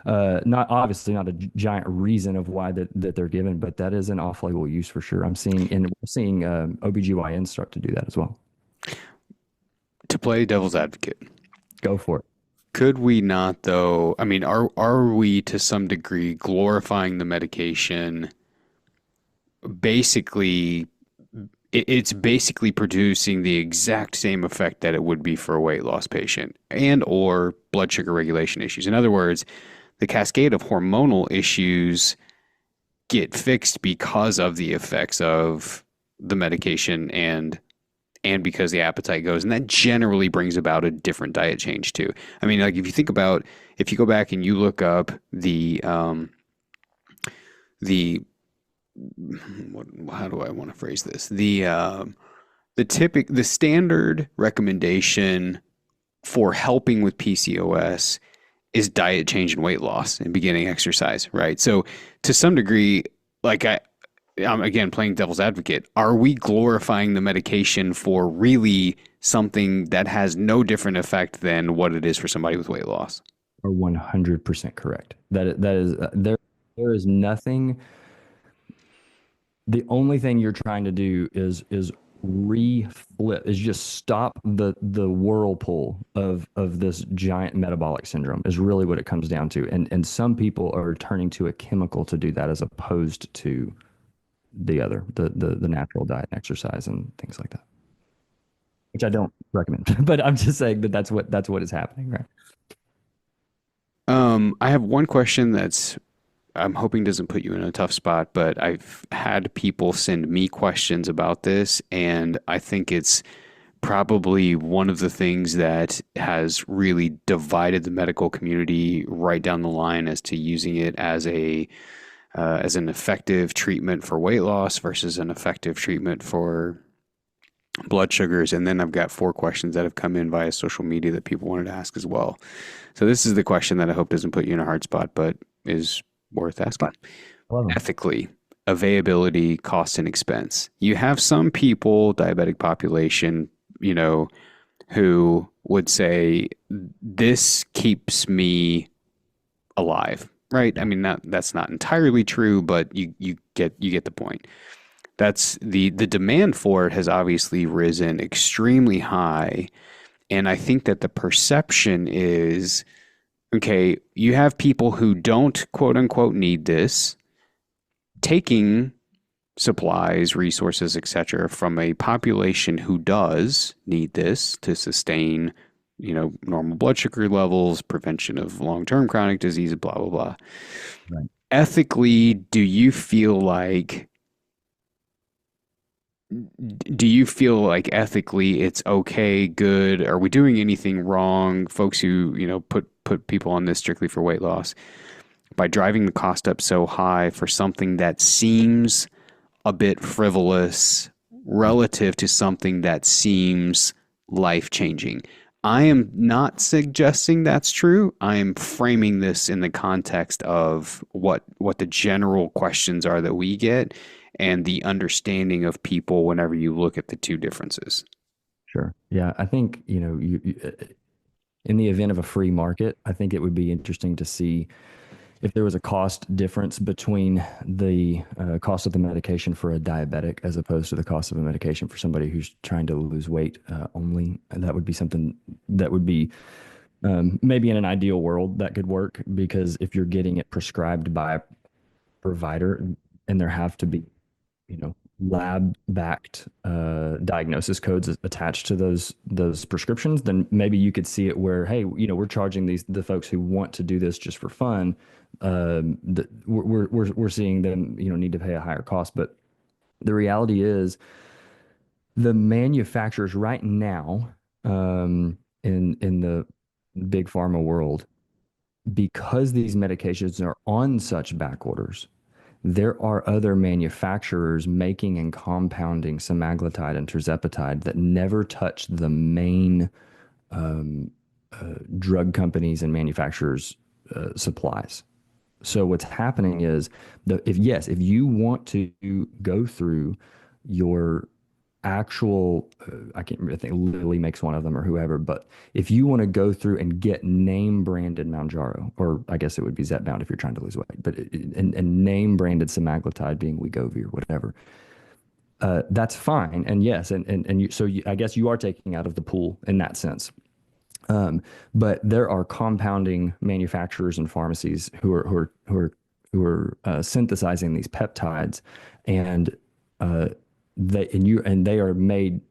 obviously not a giant reason of why that they're given, but that is an off-label use for sure. We're seeing OBGYNs start to do that as well. To play devil's advocate, Go for it. could we not though? I mean, are we to some degree glorifying the medication? Basically, it's basically producing the exact same effect that it would be for a weight loss patient and or blood sugar regulation issues. In other words, the cascade of hormonal issues get fixed because of the effects of the medication and because the appetite goes, and that generally brings about a different diet change too. I mean, like if you go back and you look up the how do I want to phrase this? The standard recommendation for helping with PCOS is diet change and weight loss and beginning exercise, right? So to some degree, like I'm again playing devil's advocate, are we glorifying the medication for really something that has no different effect than what it is for somebody with weight loss? Are 100% correct. That is there is nothing. The only thing you're trying to do is reflip, is just stop the whirlpool of this giant metabolic syndrome is really what it comes down to. And some people are turning to a chemical to do that as opposed to the natural diet and exercise and things like that, which I don't recommend. But I'm just saying that that's what is happening, right? I have one question that's I'm hoping doesn't put you in a tough spot, but I've had people send me questions about this, and I think it's probably one of the things that has really divided the medical community right down the line as to using it as an effective treatment for weight loss versus an effective treatment for blood sugars. And then I've got 4 questions that have come in via social media that people wanted to ask as well. So this is the question that I hope doesn't put you in a hard spot, but is worth asking. Ethically, availability, cost, and expense. You have some people, diabetic population, who would say this keeps me alive, right? I mean, that's not entirely true, but you get the point. That's the demand for it has obviously risen extremely high, and I think that the perception is, okay, you have people who don't quote unquote need this, taking supplies, resources, etc., from a population who does need this to sustain, normal blood sugar levels, prevention of long-term chronic disease, blah, blah, blah. Right. Ethically, do you feel like ethically it's okay, good? Are we doing anything wrong? Folks who, put people on this strictly for weight loss by driving the cost up so high for something that seems a bit frivolous relative to something that seems life changing. I am not suggesting that's true. I am framing this in the context of what the general questions are that we get and the understanding of people whenever you look at the two differences. Sure. Yeah, I think, in the event of a free market, I think it would be interesting to see if there was a cost difference between the cost of the medication for a diabetic as opposed to the cost of a medication for somebody who's trying to lose weight only. And that would be something that would be maybe in an ideal world that could work, because if you're getting it prescribed by a provider and there have to be, lab-backed diagnosis codes attached to those prescriptions, then maybe you could see it where, hey, we're charging the folks who want to do this just for fun. We're seeing them, need to pay a higher cost. But the reality is, the manufacturers right now, in the big pharma world, because these medications are on such back orders, there are other manufacturers making and compounding semaglutide and tirzepatide that never touch the main um, drug companies and manufacturers' supplies. So what's happening is, if you want to go through your actual, I can't remember, I think Lilly makes one of them or whoever, but if you want to go through and get name branded Mounjaro, or I guess it would be Zepbound if you're trying to lose weight, but and name branded semaglutide being Wegovy or whatever, that's fine. And yes, I guess you are taking out of the pool in that sense. But there are compounding manufacturers and pharmacies who are synthesizing these peptides, and they are made.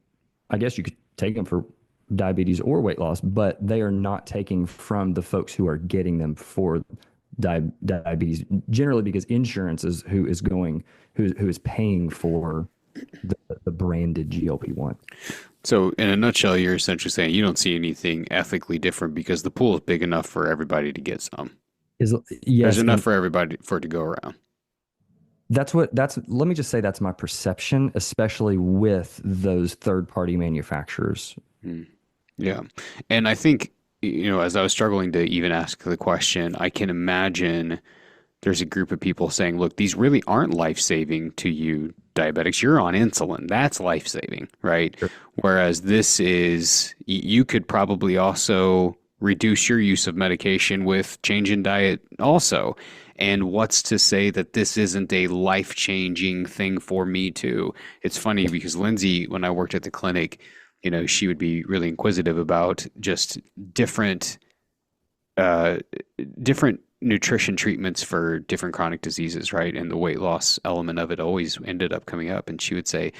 I guess you could take them for diabetes or weight loss, but they are not taking from the folks who are getting them for diabetes. Generally, because insurance is who is paying for the branded GLP-1. So, in a nutshell, you're essentially saying you don't see anything ethically different because the pool is big enough for everybody to get some. Is There's yes, enough and for everybody for it to go around. let me just say that's my perception, especially with those third-party manufacturers. Hmm. Yeah. And I think, as I was struggling to even ask the question, I can imagine there's a group of people saying, look, these really aren't life saving to you diabetics. You're on insulin. That's life saving, right? Sure. Whereas this is, you could probably also reduce your use of medication with change in diet also. And what's to say that this isn't a life changing thing for me too? It's funny because Lindsay, when I worked at the clinic, she would be really inquisitive about just different uh, different nutrition treatments for different chronic diseases, right? And the weight loss element of it always ended up coming up. And she would say,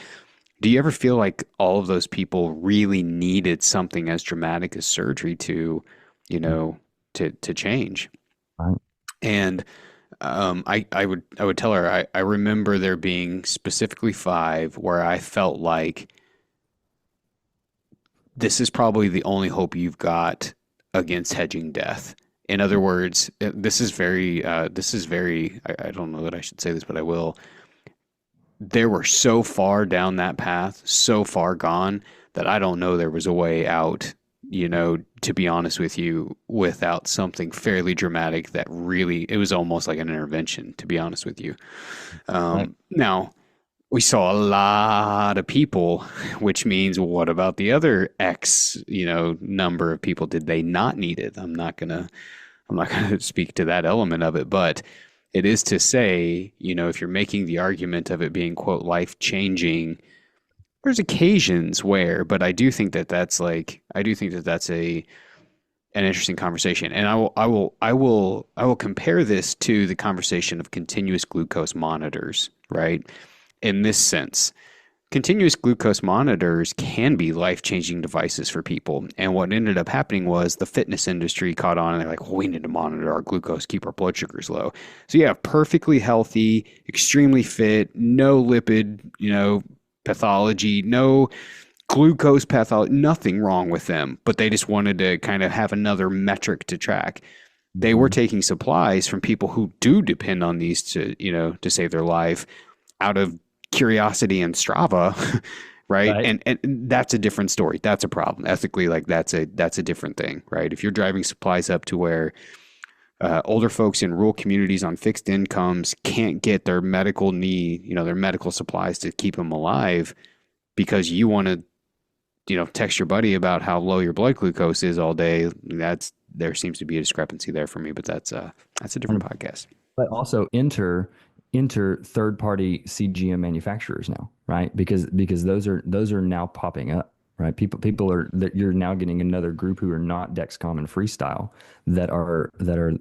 do you ever feel like all of those people really needed something as dramatic as surgery to, you know, to change? Right. And I would tell her I remember there being specifically five where I felt like this is probably the only hope you've got against hedging death. In other words, this is very, I don't know that I should say this, but I will. They were so far down that path, so far gone, that I don't know there was a way out, to be honest with you, without something fairly dramatic that really, it was almost like an intervention, to be honest with you. Right. Now, we saw a lot of people, which means what about the other X, number of people? Did they not need it? I'm not gonna speak to that element of it, but it is to say, if you're making the argument of it being quote life changing, there's occasions where, but I do think that that's an interesting conversation, and I will compare this to the conversation of continuous glucose monitors, right? In this sense, continuous glucose monitors can be life-changing devices for people. And what ended up happening was the fitness industry caught on and they're like, well, we need to monitor our glucose, keep our blood sugars low. So you have perfectly healthy, extremely fit, no lipid, pathology, no glucose pathology, nothing wrong with them, but they just wanted to kind of have another metric to track. They were Mhm. taking supplies from people who do depend on these to save their life out of curiosity and Strava, right? Right. And that's a different story. That's a problem ethically. Like that's a different thing, right? If you're driving supplies up to where older folks in rural communities on fixed incomes can't get their medical need, their medical supplies to keep them alive because you want to, text your buddy about how low your blood glucose is all day. There seems to be a discrepancy there for me, but that's a different podcast. But also enter third party CGM manufacturers now, right? Because those are now popping up, right? People are that you're now getting another group who are not Dexcom and Freestyle that are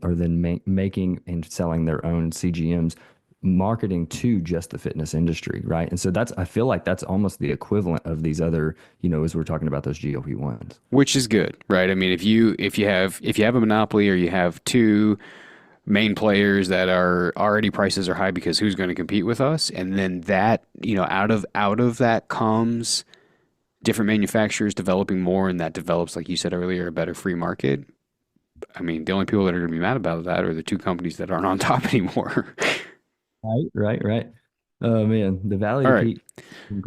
then making and selling their own CGMs marketing to just the fitness industry, right? And so I feel like that's almost the equivalent of these other, as we're talking about those GLP-1s. Which is good, right? I mean, if you have a monopoly or you have two main players that are already prices are high because who's going to compete with us, and then that out of that comes different manufacturers developing more, and that develops, like you said earlier, a better free market. I mean, the only people that are going to be mad about that are the two companies that aren't on top anymore. Right, right, right. Oh man, the Valley All to right, Peak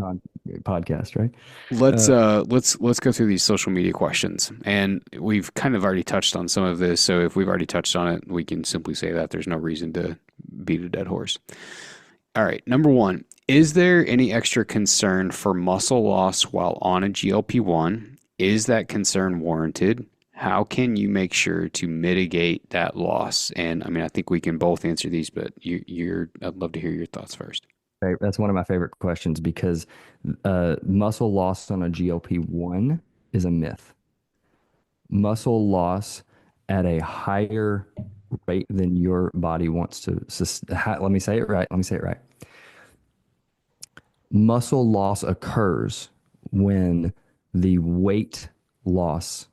podcast, right? let's Uh, uh let's go through these social media questions, and we've kind of already touched on some of this. So if we've already touched on it, we can simply say that there's no reason to beat a dead horse. All right, number one, is there any extra concern for muscle loss while on a GLP-1? Is that concern warranted? How can you make sure to mitigate that loss? And I mean, I think we can both answer these, but I'd love to hear your thoughts first. that's one of my favorite questions because muscle loss on a GLP-1 is a myth. Muscle loss at a higher rate than your body wants to. Let me say it right. Let me say it right. Muscle loss occurs when the weight loss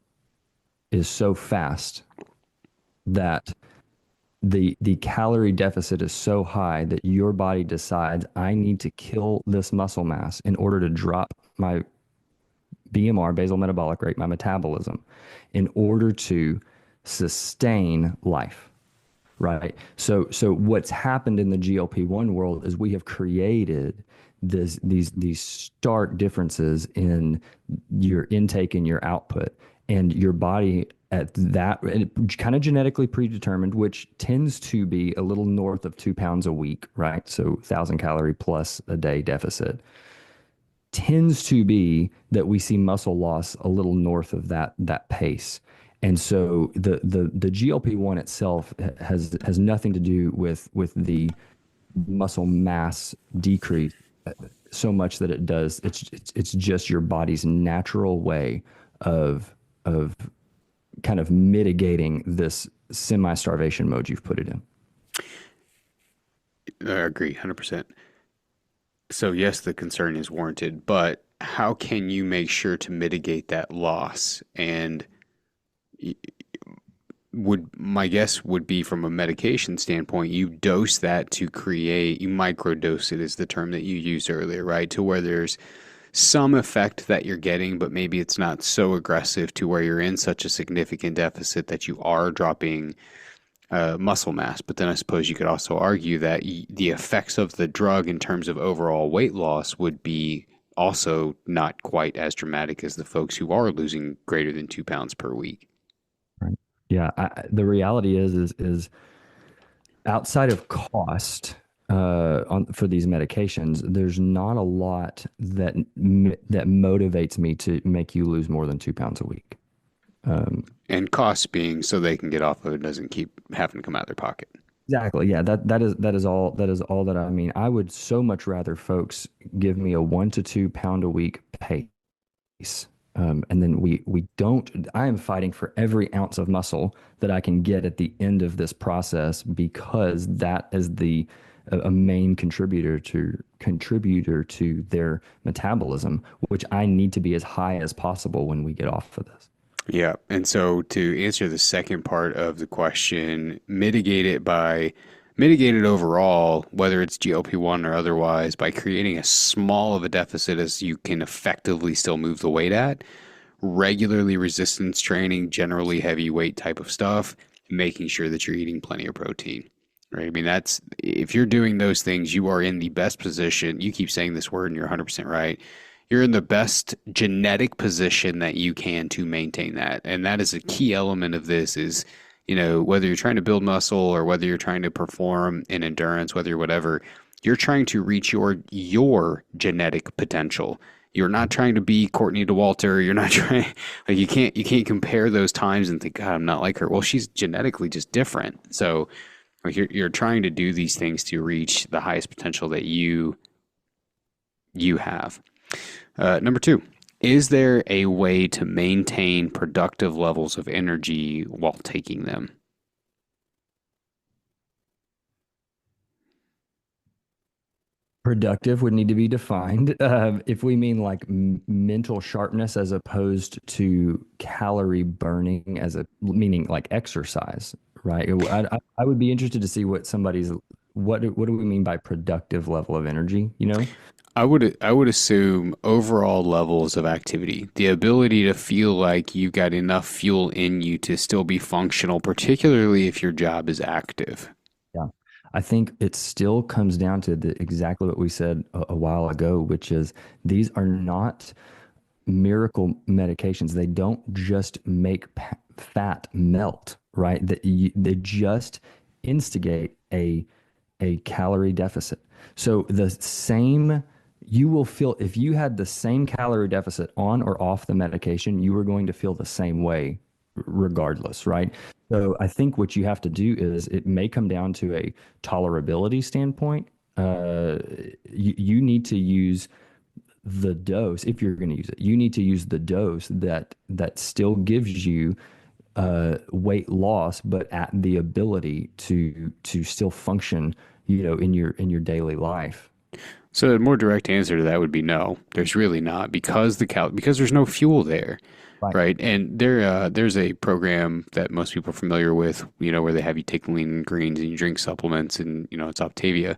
is so fast that the calorie deficit is so high that your body decides I need to kill this muscle mass in order to drop my BMR, basal metabolic rate, my metabolism, in order to sustain life. Right. So what's happened in the GLP-1 world is we have created these stark differences in your intake and your output, and your body at that, and kind of genetically predetermined, which tends to be a little north of 2 pounds a week, right? So 1,000 calorie plus a day deficit tends to be that we see muscle loss a little north of that pace. And so the GLP-1 itself has nothing to do with the muscle mass decrease so much that it does. It's just your body's natural way of kind of mitigating this semi-starvation mode you've put it in. I agree, 100%. So yes, the concern is warranted, but how can you make sure to mitigate that loss? And would my guess would be from a medication standpoint, you dose that to create, you microdose it is the term that you used earlier, right? To where there's some effect that you're getting, but maybe it's not so aggressive to where you're in such a significant deficit that you are dropping muscle mass. But then I suppose you could also argue that the effects of the drug in terms of overall weight loss would be also not quite as dramatic as the folks who are losing greater than 2 pounds per week. Right. Yeah, the reality is outside of cost for these medications, there's not a lot that motivates me to make you lose more than 2 pounds a week. And costs being so they can get off of it doesn't keep having to come out of their pocket. Exactly. Yeah, that is all that I mean. I would so much rather folks give me a 1 to 2 pound a week pace. And then we don't, I am fighting for every ounce of muscle that I can get at the end of this process because that is a main contributor to their metabolism, which I need to be as high as possible when we get off of this. Yeah. And so to answer the second part of the question, mitigate it overall, whether it's GLP-1 or otherwise, by creating as small of a deficit as you can effectively still move the weight at, regularly resistance training, generally heavyweight type of stuff, making sure that you're eating plenty of protein. Right. I mean, if you're doing those things, you are in the best position. You keep saying this word and you're 100% right. You're in the best genetic position that you can to maintain that. And that is a key element of this is, whether you're trying to build muscle or whether you're trying to perform in endurance, whether you're whatever, you're trying to reach your genetic potential. You're not trying to be Courtney DeWalter. You're not trying, like, you can't compare those times and think, God, I'm not like her. Well, she's genetically just different. So like, you're trying to do these things to reach the highest potential that you have. Number two, is there a way to maintain productive levels of energy while taking them? Productive would need to be defined. If we mean like mental sharpness as opposed to calorie burning as a meaning like exercise, right? I would be interested to see what somebody's what do we mean by productive level of energy, you know? I would assume overall levels of activity, the ability to feel like you've got enough fuel in you to still be functional, particularly if your job is active. Yeah. I think it still comes down to exactly what we said a while ago, which is these are not miracle medications. They don't just make fat melt, right? They just instigate a calorie deficit. So the same, you will feel if you had the same calorie deficit on or off the medication, you were going to feel the same way regardless, right? So I think what you have to do is it may come down to a tolerability standpoint. You need to use the dose if you're going to use it. You need to use the dose that still gives you weight loss, but at the ability to still function, in your daily life. So the more direct answer to that would be no. There's really not because because there's no fuel there, Right. right? And there's a program that most people are familiar with, where they have you take lean and greens and you drink supplements, and it's Optavia.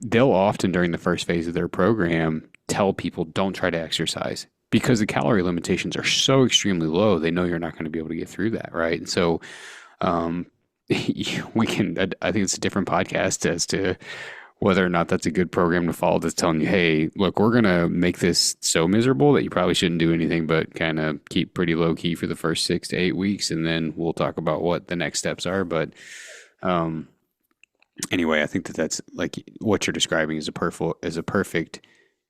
They'll often during the first phase of their program tell people don't try to exercise because the calorie limitations are so extremely low. They know you're not going to be able to get through that, right? And so um, we can. I think it's a different podcast as to whether or not that's a good program to follow that's telling you, hey, look, we're going to make this so miserable that you probably shouldn't do anything but kind of keep pretty low key for the first 6 to 8 weeks. And then we'll talk about what the next steps are. But um, anyway, I think that that's like what you're describing is a perfect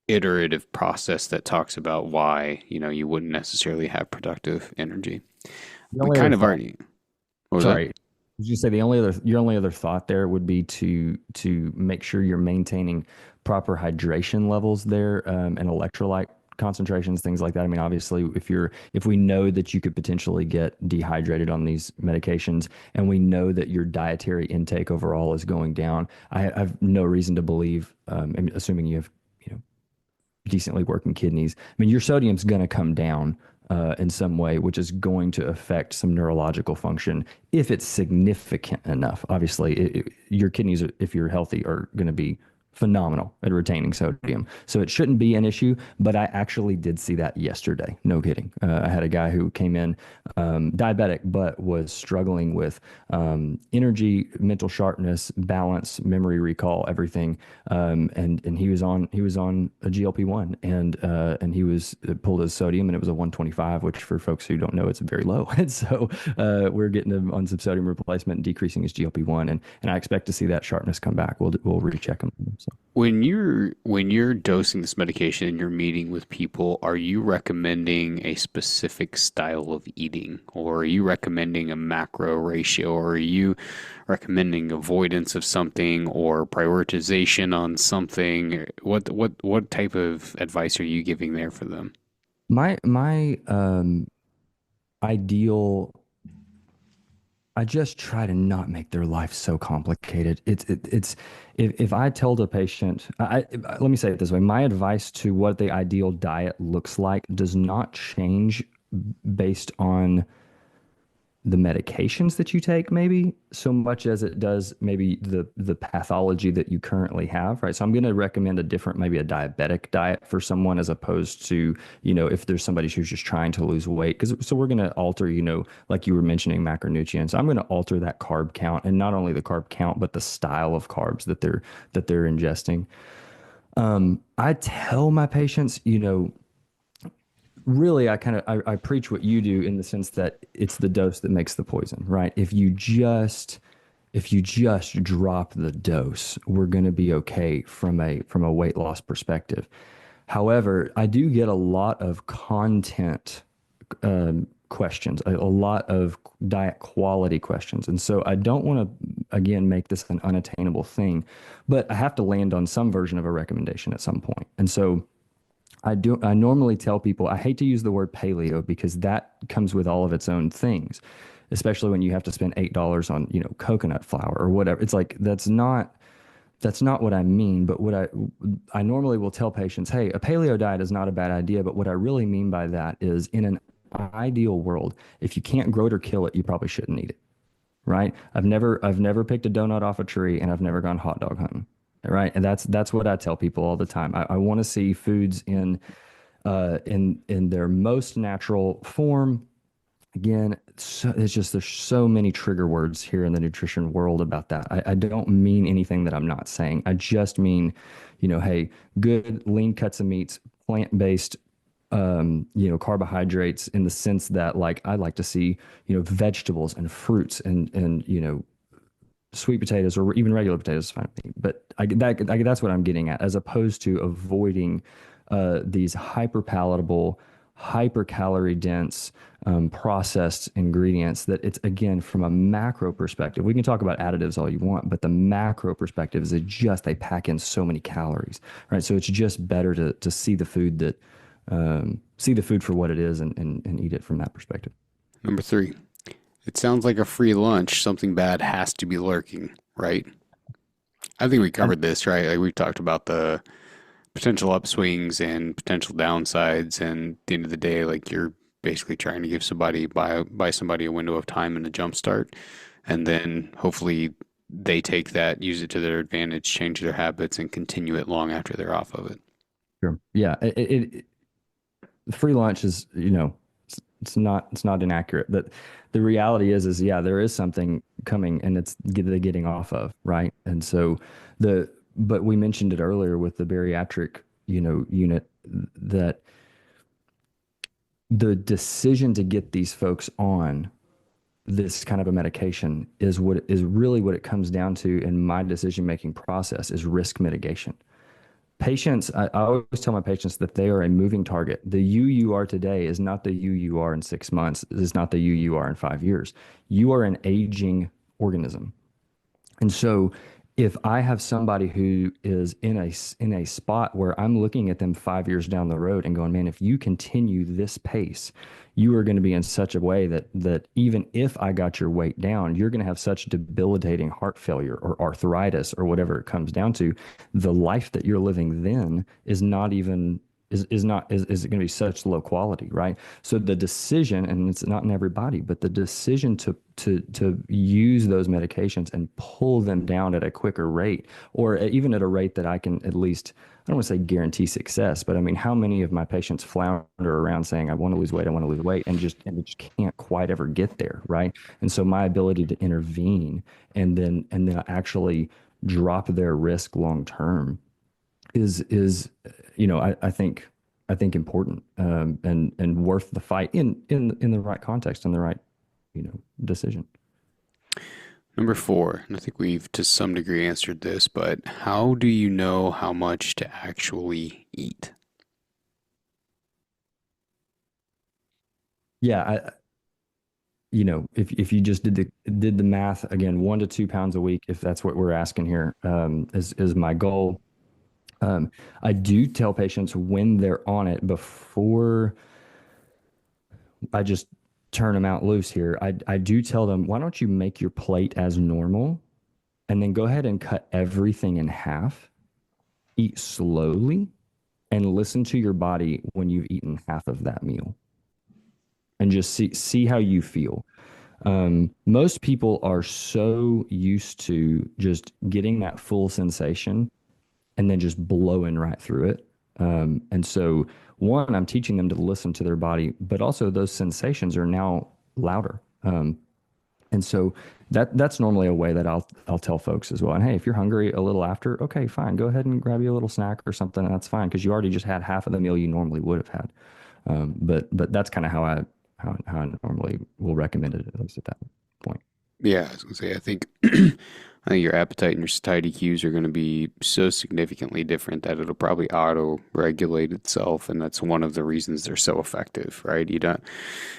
iterative process that talks about why, you wouldn't necessarily have productive energy. The We only other kind of thought, already, what was that? sorry, did you say the only other your only other thought there would be to make sure you're maintaining proper hydration levels there, and electrolyte concentrations, things like that. I mean, obviously, if we know that you could potentially get dehydrated on these medications, and we know that your dietary intake overall is going down, I have no reason to believe, assuming you have, decently working kidneys. I mean, your sodium's going to come down in some way, which is going to affect some neurological function if it's significant enough. Obviously, your kidneys, if you're healthy, are going to be phenomenal at retaining sodium. So it shouldn't be an issue, but I actually did see that yesterday. No kidding. I had a guy who came in diabetic, but was struggling with energy, mental sharpness, balance, memory recall, everything. And he was on a GLP-1, and he was pulled his sodium, and it was a 125, which for folks who don't know, it's very low. And so we're getting him on some sodium replacement and decreasing his GLP-1, and I expect to see that sharpness come back. We'll recheck him. So. When you're dosing this medication and you're meeting with people, are you recommending a specific style of eating, or are you recommending a macro ratio, or are you recommending avoidance of something or prioritization on something? What type of advice are you giving there for them? My ideal, I just try to not make their life so complicated. It's if I told a patient, let me say it this way, my advice to what the ideal diet looks like does not change based on the medications that you take, maybe so much as it does maybe the pathology that you currently have, right? So I'm going to recommend a different, maybe a diabetic diet for someone, as opposed to, if there's somebody who's just trying to lose weight. Because so we're going to alter, like you were mentioning, macronutrients. I'm going to alter that carb count, and not only the carb count, but the style of carbs that they're ingesting. I tell my patients, really I preach what you do, in the sense that it's the dose that makes the poison, right? If you just drop the dose, we're going to be okay from a weight loss perspective. However, I do get a lot of content questions, a lot of diet quality questions. And so I don't want to, again, make this an unattainable thing, but I have to land on some version of a recommendation at some point. And so I normally tell people, I hate to use the word paleo because that comes with all of its own things, especially when you have to spend $8 on, coconut flour or whatever. It's like, that's not That's not what I mean, but what I normally will tell patients, hey, a paleo diet is not a bad idea, but what I really mean by that is in an ideal world, if you can't grow it or kill it, you probably shouldn't eat it, right? I've never picked a donut off a tree and I've never gone hot dog hunting, right? And that's what I tell people all the time. I want to see foods in their most natural form. Again, so, it's just there's so many trigger words here in the nutrition world about that. I don't mean anything that I'm not saying. I just mean, hey, good lean cuts of meats, plant-based, carbohydrates in the sense that like I like to see, vegetables and fruits and sweet potatoes or even regular potatoes is fine with me. But that's what I'm getting at, as opposed to avoiding these hyper palatable, hyper calorie dense, processed ingredients. That it's again from a macro perspective. We can talk about additives all you want, but the macro perspective is they pack in so many calories, right? So it's just better to see the food for what it is and eat it from that perspective. Number three, it sounds like a free lunch. Something bad has to be lurking, right? I think we covered this, right? Like we've talked about the potential upswings and potential downsides, and at the end of the day, like you're basically trying to give somebody buy somebody a window of time and a jump start, and then hopefully they take that, use it to their advantage, change their habits, and continue it long after they're off of it. Sure. Yeah. Free lunch is, it's not inaccurate. But the reality is yeah, there is something coming and it's the getting off of, right? And so but we mentioned it earlier with the bariatric, unit, that the decision to get these folks on this kind of a medication is really what it comes down to in my decision making process is risk mitigation. Patients, I always tell my patients that they are a moving target. The you are today is not the you are in 6 months, is not the you are in 5 years. You are an aging organism. And so if I have somebody who is in a spot where I'm looking at them 5 years down the road and going, man, if you continue this pace, you are going to be in such a way that even if I got your weight down, you're going to have such debilitating heart failure or arthritis or whatever it comes down to. The life that you're living then is not even is it going to be such low quality, right? So the decision, and it's not in everybody, but the decision to use those medications and pull them down at a quicker rate, or even at a rate that I can at least, I don't want to say guarantee success, but I mean, how many of my patients flounder around saying, I want to lose weight, I want to lose weight, and they just can't quite ever get there, right? And so my ability to intervene and then actually drop their risk long term is I think important, and worth the fight in the right context and the right decision. Number four, and I think we've to some degree answered this, but how do you know how much to actually eat? Yeah, if you just did the math again, 1 to 2 pounds a week, if that's what we're asking here, is my goal. I do tell patients when they're on it before I just turn them out loose here. I do tell them, why don't you make your plate as normal and then go ahead and cut everything in half, eat slowly, and listen to your body when you've eaten half of that meal and just see how you feel. Most people are so used to just getting that full sensation and then just blowing right through it. And so, one, I'm teaching them to listen to their body, but also those sensations are now louder. And so that's normally a way that I'll tell folks as well. And hey, if you're hungry a little after, okay, fine, go ahead and grab you a little snack or something. And that's fine because you already just had half of the meal you normally would have had. But that's kind of how I normally will recommend it, at least at that point. Yeah, I was gonna say, I think your appetite and your satiety cues are going to be so significantly different that it'll probably auto-regulate itself, and that's one of the reasons they're so effective, right? You're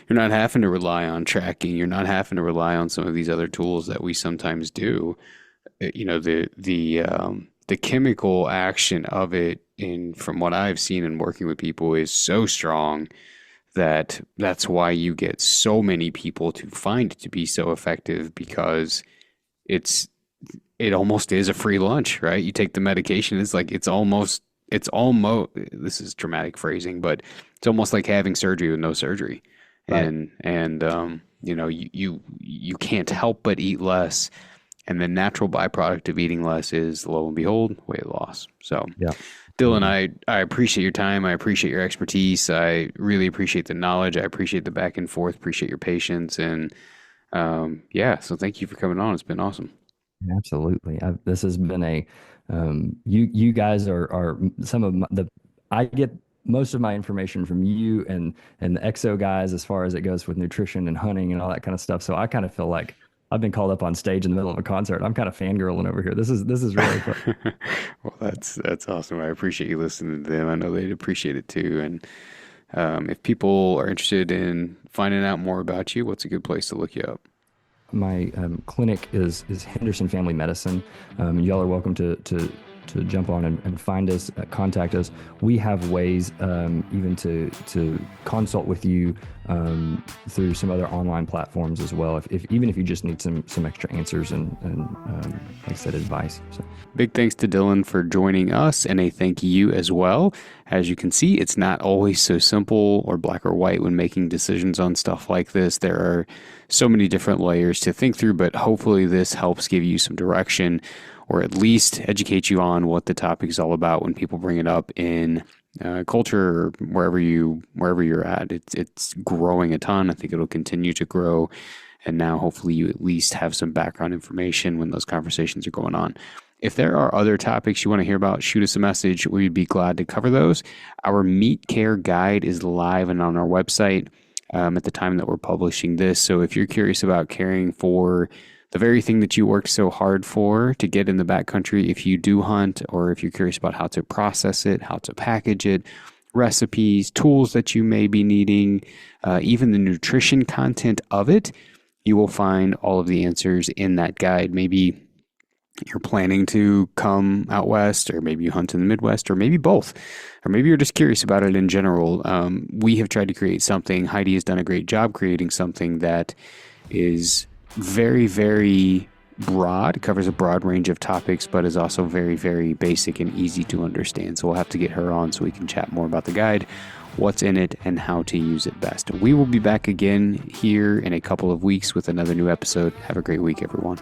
not having to rely on tracking. You're not having to rely on some of these other tools that we sometimes do. The chemical action of it, in from what I've seen in working with people, is so strong that that's why you get so many people to find it to be so effective because it's it almost is a free lunch, right? You take the medication. It's almost, this is dramatic phrasing, but it's almost like having surgery with no surgery. Right. You can't help but eat less. And the natural byproduct of eating less is, lo and behold, weight loss. So, Yeah. Dylan, Absolutely. I appreciate your time. I appreciate your expertise. I really appreciate the knowledge. I appreciate the back and forth. Appreciate your patience. And yeah, so thank you for coming on. It's been awesome. Absolutely. This has been you guys are some of I get most of my information from you and the EXO guys as far as it goes with nutrition and hunting and all that kind of stuff. So I kind of feel like I've been called up on stage in the middle of a concert. I'm kind of fangirling over here. This is really fun. Well, that's awesome. I appreciate you listening to them. I know they'd appreciate it too. And if people are interested in finding out more about you, what's a good place to look you up? My clinic is Henderson Family Medicine. Y'all are welcome to jump on and find us, contact us. We have ways even to consult with you through some other online platforms as well. If even if you just need some extra answers and like I said, advice. So. Big thanks to Dylan for joining us, and a thank you as well. As you can see, it's not always so simple or black or white when making decisions on stuff like this. There are so many different layers to think through, but hopefully this helps give you some direction or at least educate you on what the topic is all about when people bring it up in culture or wherever you're at. It's growing a ton. I think it'll continue to grow. And now hopefully you at least have some background information when those conversations are going on. If there are other topics you want to hear about, shoot us a message. We'd be glad to cover those. Our meat care guide is live and on our website at the time that we're publishing this. So if you're curious about caring for the very thing that you worked so hard for to get in the backcountry, if you do hunt, or if you're curious about how to process it, how to package it, recipes, tools that you may be needing, even the nutrition content of it, you will find all of the answers in that guide. Maybe you're planning to come out west, or maybe you hunt in the Midwest, or maybe both, or maybe you're just curious about it in general. We have tried to create something. Heidi has done a great job creating something that is very, very broad, covers a broad range of topics, but is also very, very basic and easy to understand. So we'll have to get her on so we can chat more about the guide, what's in it, and how to use it best. We will be back again here in a couple of weeks with another new episode. Have a great week, everyone.